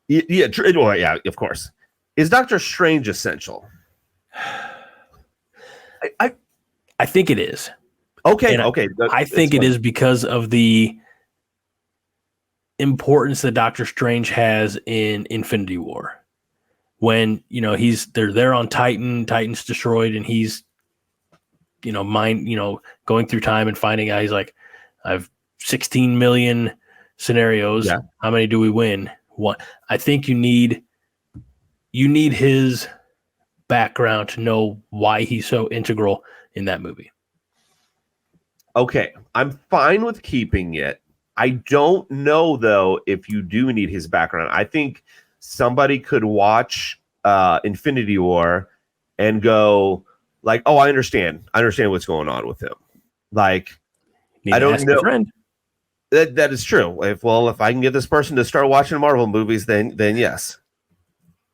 Yeah, well, yeah, of course. Is Doctor Strange essential? I think it is. Okay, and okay. I think it is because of the importance that Doctor Strange has in Infinity War. When, they're there on Titan, Titan's destroyed, and he's, going through time and finding out, he's like, I've 16 million scenarios. Yeah. How many do we win? One. I think you need his background to know why he's so integral in that movie. Okay, I'm fine with keeping it. I don't know, though, if you do need his background. I think somebody could watch Infinity War and go like, oh, I understand what's going on with him. Like, I don't know. Friend. That is true. If I can get this person to start watching Marvel movies, then yes.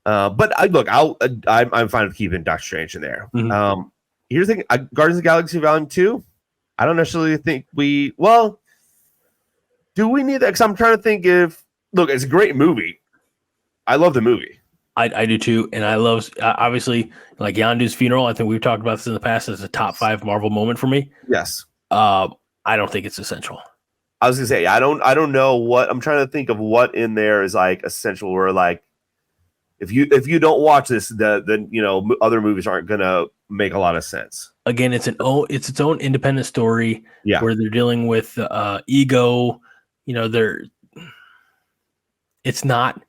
But I'm fine with keeping Doctor Strange in there. Mm-hmm. Here's the thing: Guardians of the Galaxy Volume 2. I don't necessarily think do we need that? Because I'm trying to think it's a great movie. I love the movie. I do too. And I love, obviously, like Yondu's funeral. I think we've talked about this in the past as a top 5 Marvel moment for me. Yes. I don't think it's essential. I was gonna say, I don't know what I'm trying to think of what in there is like essential where like if you don't watch this, then other movies aren't gonna make a lot of sense. Again, it's its own independent story where they're dealing with ego. It's not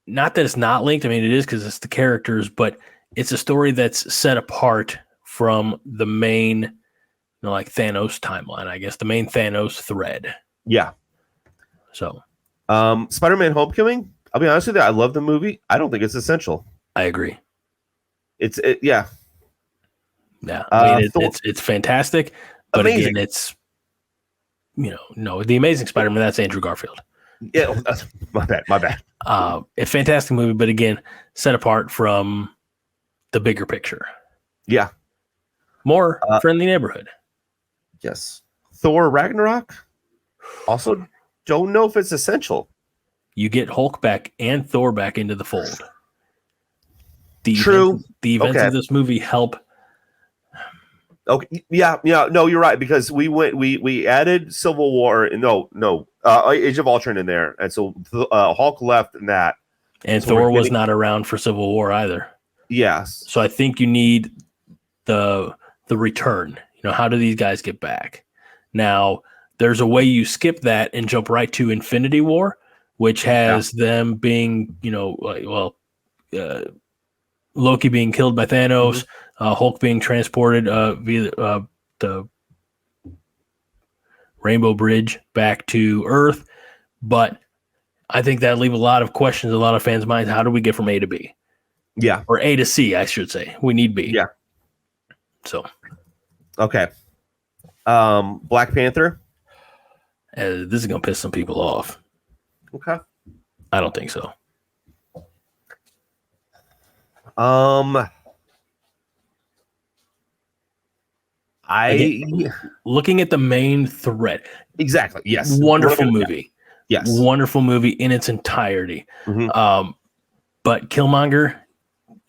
that it's not linked. I mean, it is because it's the characters, but it's a story that's set apart from the main, like Thanos timeline, I guess, the main Thanos thread. Yeah. So, Spider-Man: Homecoming. I'll be honest with you, I love the movie. I don't think it's essential. I agree. Yeah. Yeah, I mean, it's fantastic, but amazing. Again, it's the Amazing Spider-Man. That's Andrew Garfield. Yeah, my bad. A fantastic movie, but again, set apart from the bigger picture. Yeah, more friendly neighborhood. Yes, Thor Ragnarok. Also, don't know if it's essential. You get Hulk back and Thor back into the fold. The events of this movie help. Okay. Yeah. No, you're right because we added Civil War. Age of Ultron in there, and so Hulk left in that. And so Thor was not around for Civil War either. Yes. So I think you need the return. How do these guys get back? Now, there's a way you skip that and jump right to Infinity War, which has them being, Loki being killed by Thanos, Hulk being transported via the Rainbow Bridge back to Earth. But I think that leaves a lot of questions in a lot of fans' minds. How do we get from A to B? Yeah. Or A to C, I should say. We need B. Yeah. So. Okay. Black Panther. This is going to piss some people off. Okay. I don't think so. Looking at the main thread. Exactly. Yes. Wonderful movie. Yes. Wonderful movie in its entirety. Mm-hmm. But Killmonger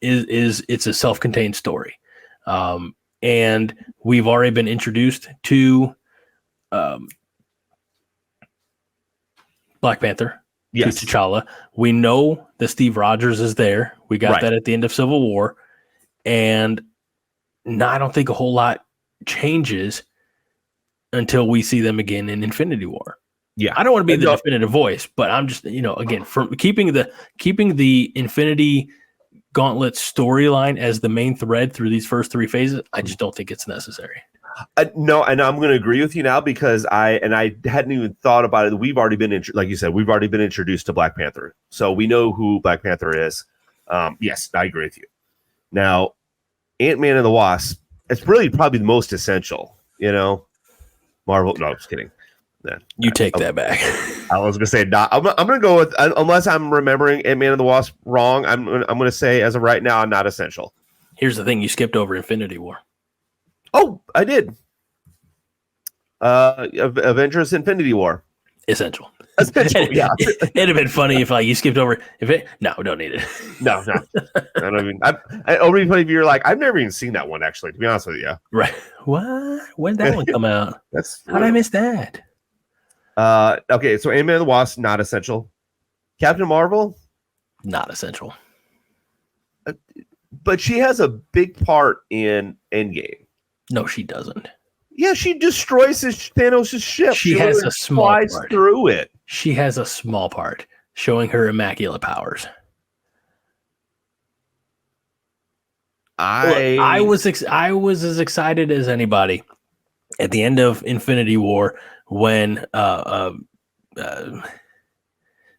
it's a self-contained story. And we've already been introduced to Black Panther, to T'Challa. We know that Steve Rogers is there. We got that at the end of Civil War. And I don't think a whole lot changes until we see them again in Infinity War. Yeah. I don't want to be the definitive voice, but I'm just, again, from keeping the Infinity Gauntlet storyline as the main thread through these first 3 phases, I just don't think it's necessary. No, and I'm going to agree with you now because I hadn't even thought about it. We've already been, like you said, we've already been introduced to Black Panther, so we know who Black Panther is. Yes, I agree with you. Now, Ant-Man and the Wasp, it's really probably the most essential. Marvel. No, I'm just kidding. Yeah, You take that back. I was going to say not. I'm going to go with unless I'm remembering Ant-Man and the Wasp wrong. I'm going to say as of right now, not essential. Here's the thing: you skipped over Infinity War. Oh, I did. Avengers: Infinity War. Essential. Essential, yeah. It'd have been funny if you skipped over. No, we don't need it. No. I don't even. It would be funny if you're like, I've never even seen that one actually. To be honest with you. Right? What? When did that one come out? How did I miss that? Okay, so Ant-Man and the Wasp, not essential. Captain Marvel, not essential. But she has a big part in Endgame. No, she doesn't. Yeah, she destroys Thanos' ship. She has a small part through it. She has a small part, showing her immaculate powers. I was as excited as anybody at the end of Infinity War when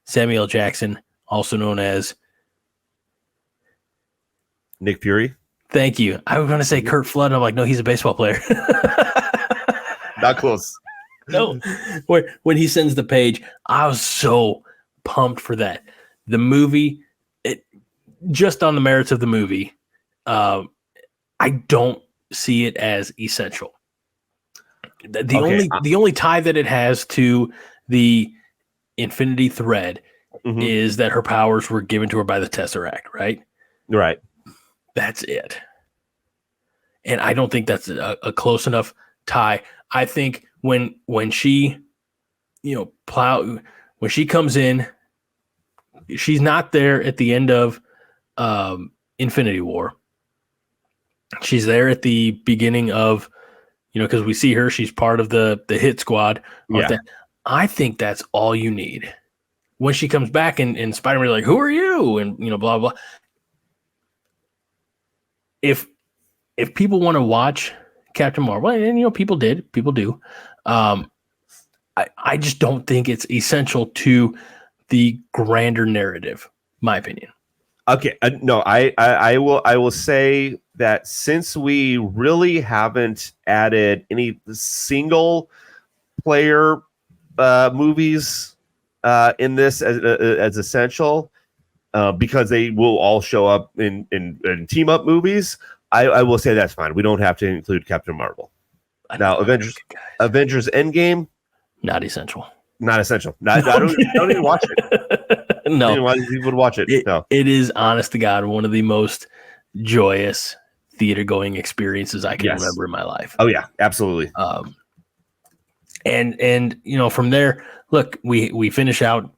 Samuel Jackson, also known as Nick Fury. Thank you. I was going to say Kurt Flood. And I'm like, no, he's a baseball player. Not close. No. When he sends the page, I was so pumped for that. The movie, just on the merits of the movie, I don't see it as essential. The only tie that it has to the Infinity Thread is that her powers were given to her by the Tesseract, right? Right. That's it. And I don't think that's a close enough tie. I think when she, when she comes in, she's not there at the end of Infinity War. She's there at the beginning of, because we see her, she's part of the hit squad. Yeah. I think that's all you need. When she comes back and Spider-Man like, who are you? And, blah, blah. If people want to watch Captain Marvel, and people do, I just don't think it's essential to the grander narrative, my opinion. Okay, no, I will say that since we really haven't added any single player movies in this as essential, because they will all show up in team up movies, I will say that's fine. We don't have to include Captain Marvel. Now, Avengers Endgame, not essential. Not essential. I don't even watch it. No, why people would watch it? No. It is, honest to God, one of the most joyous theater going experiences I can remember in my life. Oh yeah, absolutely. And from there, look, we finish out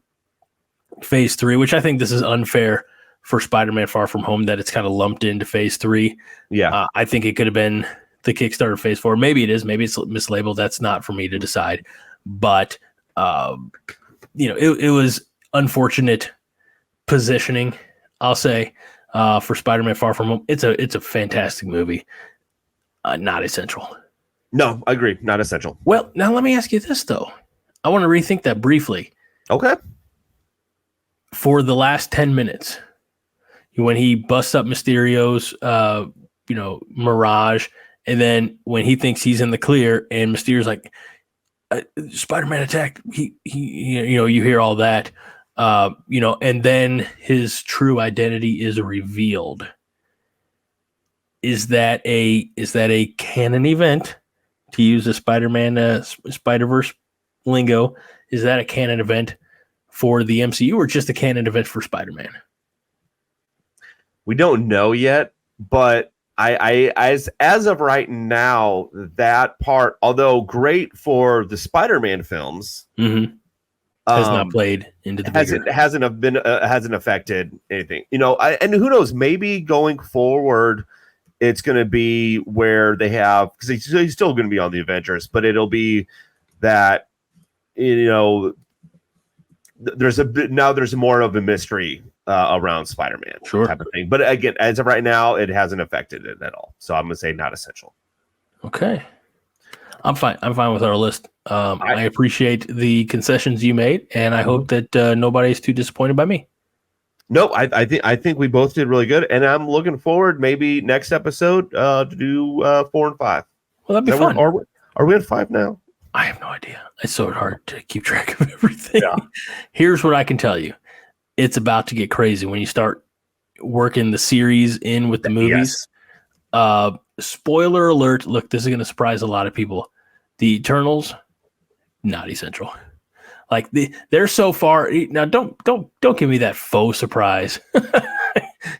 Phase 3, which I think this is unfair for Spider-Man Far From Home that it's kind of lumped into Phase 3. Yeah, I think it could have been the Kickstarter Phase 4. Maybe it is. Maybe it's mislabeled. That's not for me to decide. But it was unfortunate positioning, I'll say, for Spider-Man Far From Home. It's a fantastic movie. Not essential. No, I agree. Not essential. Well, now let me ask you this, though. I want to rethink that briefly. Okay. For the last 10 minutes, when he busts up Mysterio's, Mirage, and then when he thinks he's in the clear and Mysterio's like, Spider-Man attacked, you hear all that, and then his true identity is revealed. Is that a canon event, to use a Spider-Man Spider-Verse lingo? Is that a canon event for the MCU or just a canon event for Spider-Man? We don't know yet, but I as of right now, that part, although great for the Spider-Man films, has not played into the hasn't affected anything. And who knows? Maybe going forward, it's going to be where they have, because he's still going to be on the Avengers, but it'll be that there's more of a mystery around Spider-Man, type of thing. But again, as of right now, it hasn't affected it at all. So I'm going to say not essential. Okay. I'm fine. I'm fine with our list. I appreciate the concessions you made, and I hope that nobody's too disappointed by me. No, I think we both did really good, and I'm looking forward maybe next episode to do 4 and 5. Well, that'd be fun. Are we at 5 now? I have no idea. It's so hard to keep track of everything. Yeah. Here's what I can tell you: it's about to get crazy when you start working the series in with the movies. Yes. Spoiler alert! Look, this is going to surprise a lot of people. The Eternals, not essential. Like they're so far now. Don't give me that faux surprise.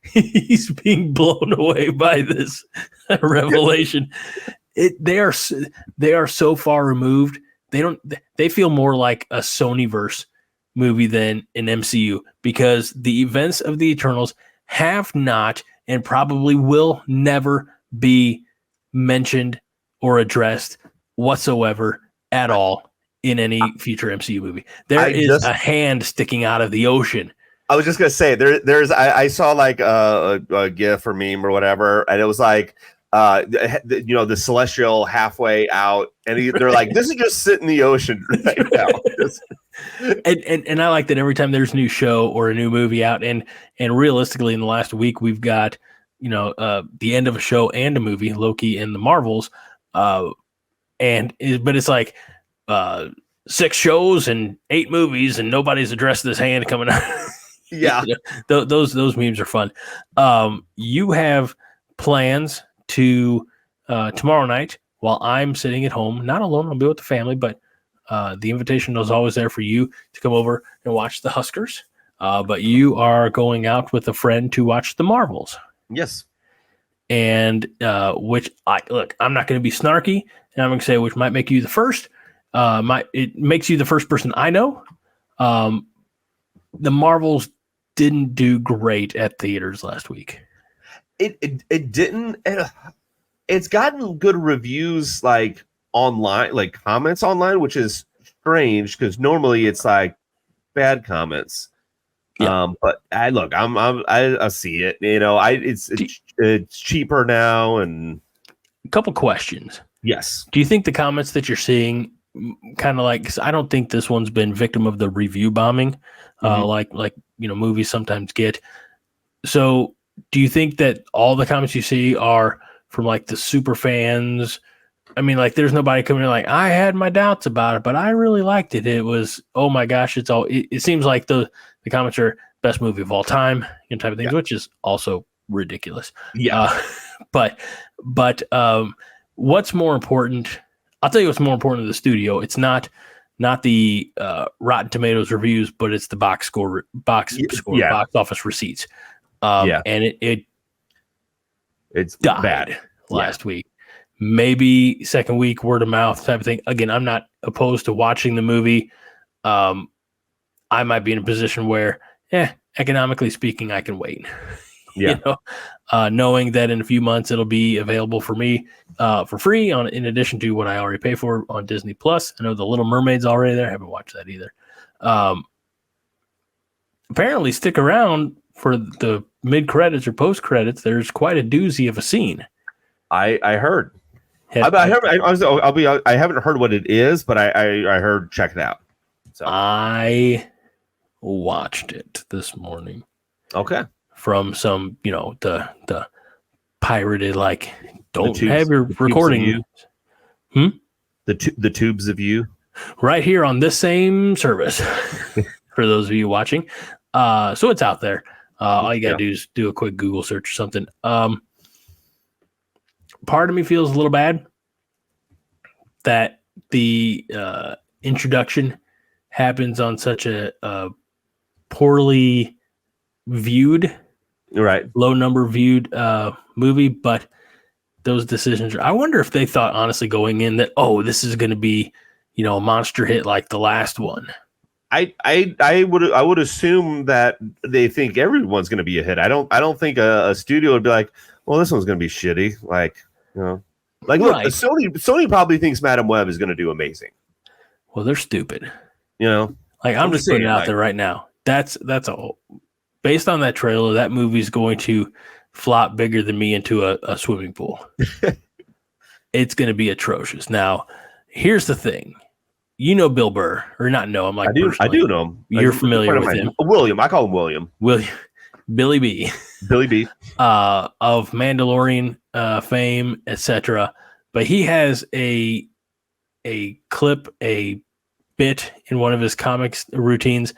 He's being blown away by this revelation. They are so far removed. They feel more like a Sonyverse movie than an MCU, because the events of the Eternals have not and probably will never be mentioned or addressed whatsoever at all in any future MCU movie. There is a hand sticking out of the ocean. I was just gonna say I saw like a GIF or meme or whatever, and it was like the celestial halfway out, and they're like, this is just sitting in the ocean right now. and I like that every time there's a new show or a new movie out, and realistically in the last week we've got the end of a show and a movie, Loki and the Marvels, but it's like 6 shows and 8 movies, and nobody's addressed this hand coming out. Yeah. Those memes are fun. You have plans to tomorrow night while I'm sitting at home, not alone, I'll be with the family, but the invitation is always there for you to come over and watch the Huskers. But you are going out with a friend to watch the Marvels. Yes. And I'm not going to be snarky, and I'm going to say which might make you the first. It makes you the first person I know. The Marvels didn't do great at theaters last week. It didn't. It's gotten good reviews, like online, like comments online, which is strange because normally it's like bad comments. Yeah. But I see it. It's cheaper now. And a couple questions. Yes. Do you think the comments that you're seeing, kind of like, 'cause I don't think this one's been victim of the review bombing, like movies sometimes get. So do you think that all the comments you see are from like the super fans? I mean, like, there's nobody coming in like, I had my doubts about it, but I really liked it. It was, oh my gosh, it seems like the comments are best movie of all time, type of things, which is also ridiculous. Yeah. But what's more important? I'll tell you what's more important to the studio. It's not the Rotten Tomatoes reviews, but it's the box office receipts. And it's died bad last week. Maybe second week, word of mouth type of thing. Again, I'm not opposed to watching the movie. I might be in a position where, economically speaking, I can wait. Yeah. Knowing that in a few months it'll be available for me for free in addition to what I already pay for on Disney Plus. I know The Little Mermaid's already there. I haven't watched that either. Apparently, stick around for the mid credits or post credits. There's quite a doozy of a scene. I heard. I haven't heard what it is, but I heard check it out. So I watched it this morning. Okay. From some, the pirated, like, don't have your recording. The tubes of you. Right here on this same service for those of you watching. So it's out there. All you got to do is do a quick Google search or something. Part of me feels a little bad that the introduction happens on such a poorly viewed, low number viewed movie, but those decisions, I wonder if they thought honestly going in that, this is going to be, a monster hit like the last one. I would assume that they think everyone's going to be a hit. I don't think a studio would be like, well, this one's going to be shitty. Like, look, Sony probably thinks Madam Web is going to do amazing. Well, they're stupid. Like, I'm just putting it out there right now. That's all. Based on that trailer, that movie's going to flop bigger than me into a swimming pool. It's going to be atrocious. Now, Here's the thing. You know Bill Burr, or not know him? Like I do know him. You're familiar with him. William. I call him William. Billy B. Billy B. Of Mandalorian fame, etc. But he has a clip, a bit in one of his comics routines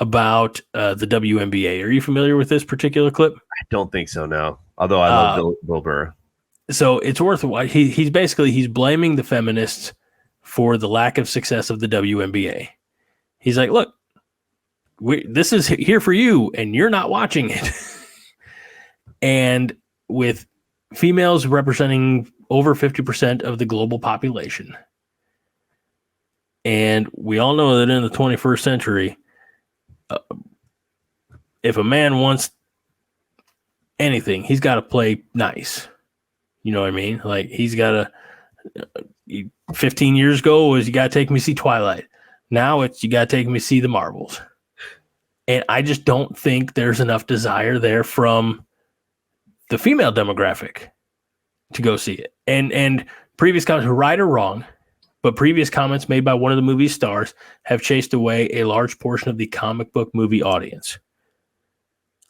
about the WNBA. Are you familiar with this particular clip? I don't think so, no. Although I love Bill Burr. So it's worth a while. He's blaming the feminists for the lack of success of the WNBA. He's like, look, this is here for you, and you're not watching it. And with females representing over 50% of the global population, and we all know that in the 21st century, if a man wants anything, he's got to play nice. You know what I mean? Like, he's got to, 15 years ago was you got to take me to see Twilight. Now it's you got to take me to see the Marvels. And I just don't think there's enough desire there from the female demographic to go see it. And previous comments, right or wrong, but previous comments made by one of the movie's stars have chased away a large portion of the comic book movie audience.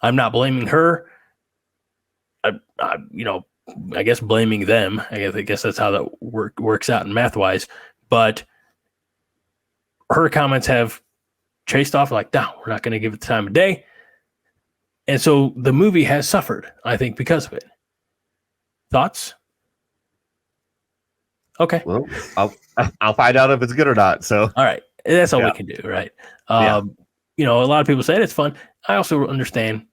I'm not blaming her. I guess blaming them. I guess that's how that works out in math-wise. But her comments have chased off like, no, we're not going to give it the time of day. And so the movie has suffered, I think, because of it. Thoughts? Okay. Well, I'll find out if it's good or not. So all right, that's all we can do, right? A lot of people say it's fun. I also understand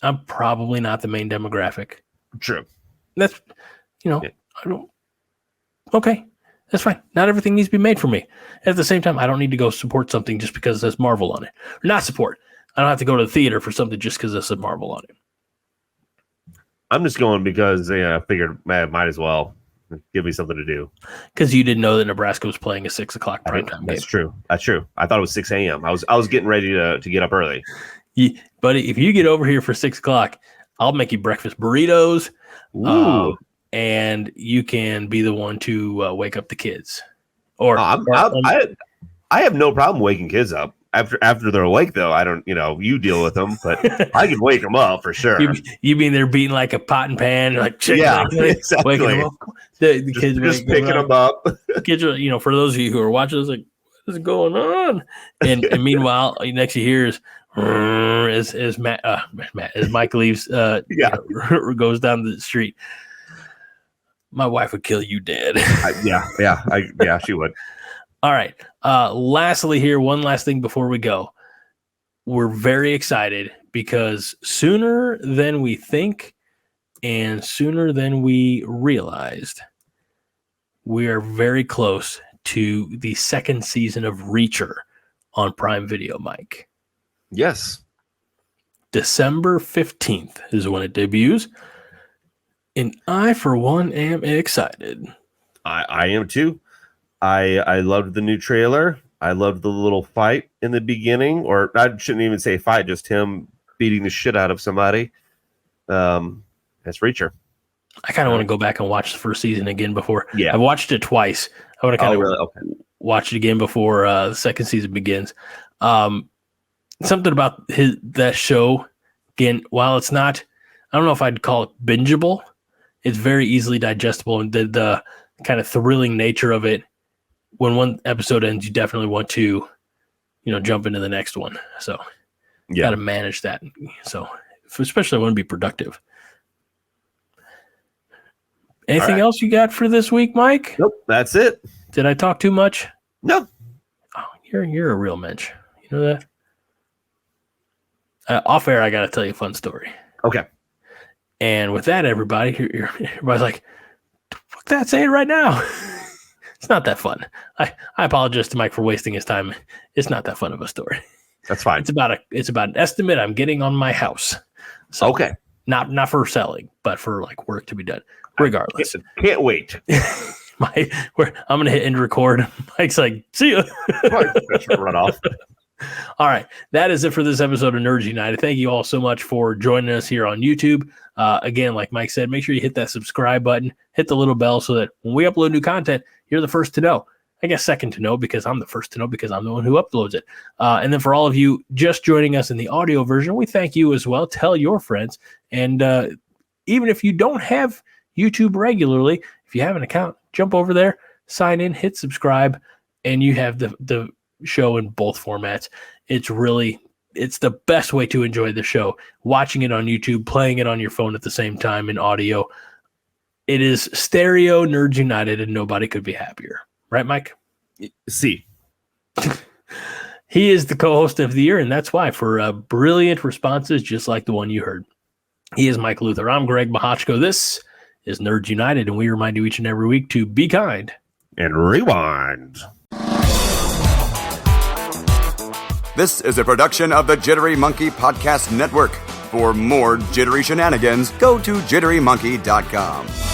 I'm probably not the main demographic. True. That's I don't. Okay, that's fine. Not everything needs to be made for me. At the same time, I don't need to go support something just because it says Marvel on it. Or not support. I don't have to go to the theater for something just because it says Marvel on it. I'm just going because I figured, man, might as well give me something to do. Because you didn't know that Nebraska was playing a 6 o'clock primetime game. That's true. That's true. I thought it was 6 a.m. I was getting ready to get up early. Buddy, if you get over here for 6 o'clock, I'll make you breakfast burritos. And you can be the one to wake up the kids. I have no problem waking kids up. After they're awake, though, I don't, you deal with them, but I can wake them up for sure. You mean they're beating like a pot and pan, like chicken, exactly. Waking them up. The kids just picking them up. Kids are, for those of you who are watching, it's like, what is going on? And meanwhile, next you hear is as Mike leaves, goes down the street. My wife would kill you dead. She would. All right. Lastly here, one last thing before we go. We're very excited because sooner than we think and sooner than we realized, we are very close to the second season of Reacher on Prime Video, Mike. Yes. December 15th is when it debuts. And I, for one, am excited. I am too. I loved the new trailer. I loved the little fight in the beginning, or I shouldn't even say fight, just him beating the shit out of somebody. That's Reacher. I kind of want to go back and watch the first season again before. Yeah. I've watched it twice. I want to kind of watch it again before the second season begins. Something about that show, again, while it's not, I don't know if I'd call it bingeable, it's very easily digestible, and the kind of thrilling nature of it. When one episode ends, you definitely want to, jump into the next one. So got to manage that. So especially I want to be productive. Anything else you got for this week, Mike? Nope, that's it. Did I talk too much? No. Oh, you're a real mensch. You know that? Off air, I got to tell you a fun story. Okay. And with that, everybody, everybody's like, fuck that, say it right now. It's not that fun. I apologize to Mike for wasting his time. It's not that fun of a story. That's fine. It's about an estimate I'm getting on my house. So okay. Not for selling, but for like work to be done. Regardless. Can't wait. I'm gonna hit end record. Mike's like, see ya. Run off. All right. That is it for this episode of Nerds United. Thank you all so much for joining us here on YouTube. Again, like Mike said, make sure you hit that subscribe button, hit the little bell so that when we upload new content, you're the first to know. I guess second to know because I'm the first to know because I'm the one who uploads it. And then for all of you just joining us in the audio version, we thank you as well. Tell your friends. And even if you don't have YouTube regularly, if you have an account, jump over there, sign in, hit subscribe, and you have the show in both formats. It's the best way to enjoy the show. Watching it on YouTube, playing it on your phone at the same time in audio. It is stereo Nerds United, and nobody could be happier. Right, Mike? See. He is the co-host of the year, and that's why, for brilliant responses just like the one you heard. He is Mike Luther. I'm Greg Mahochko. This is Nerds United, and we remind you each and every week to be kind. And rewind. This is a production of the Jittery Monkey Podcast Network. For more jittery shenanigans, go to jitterymonkey.com.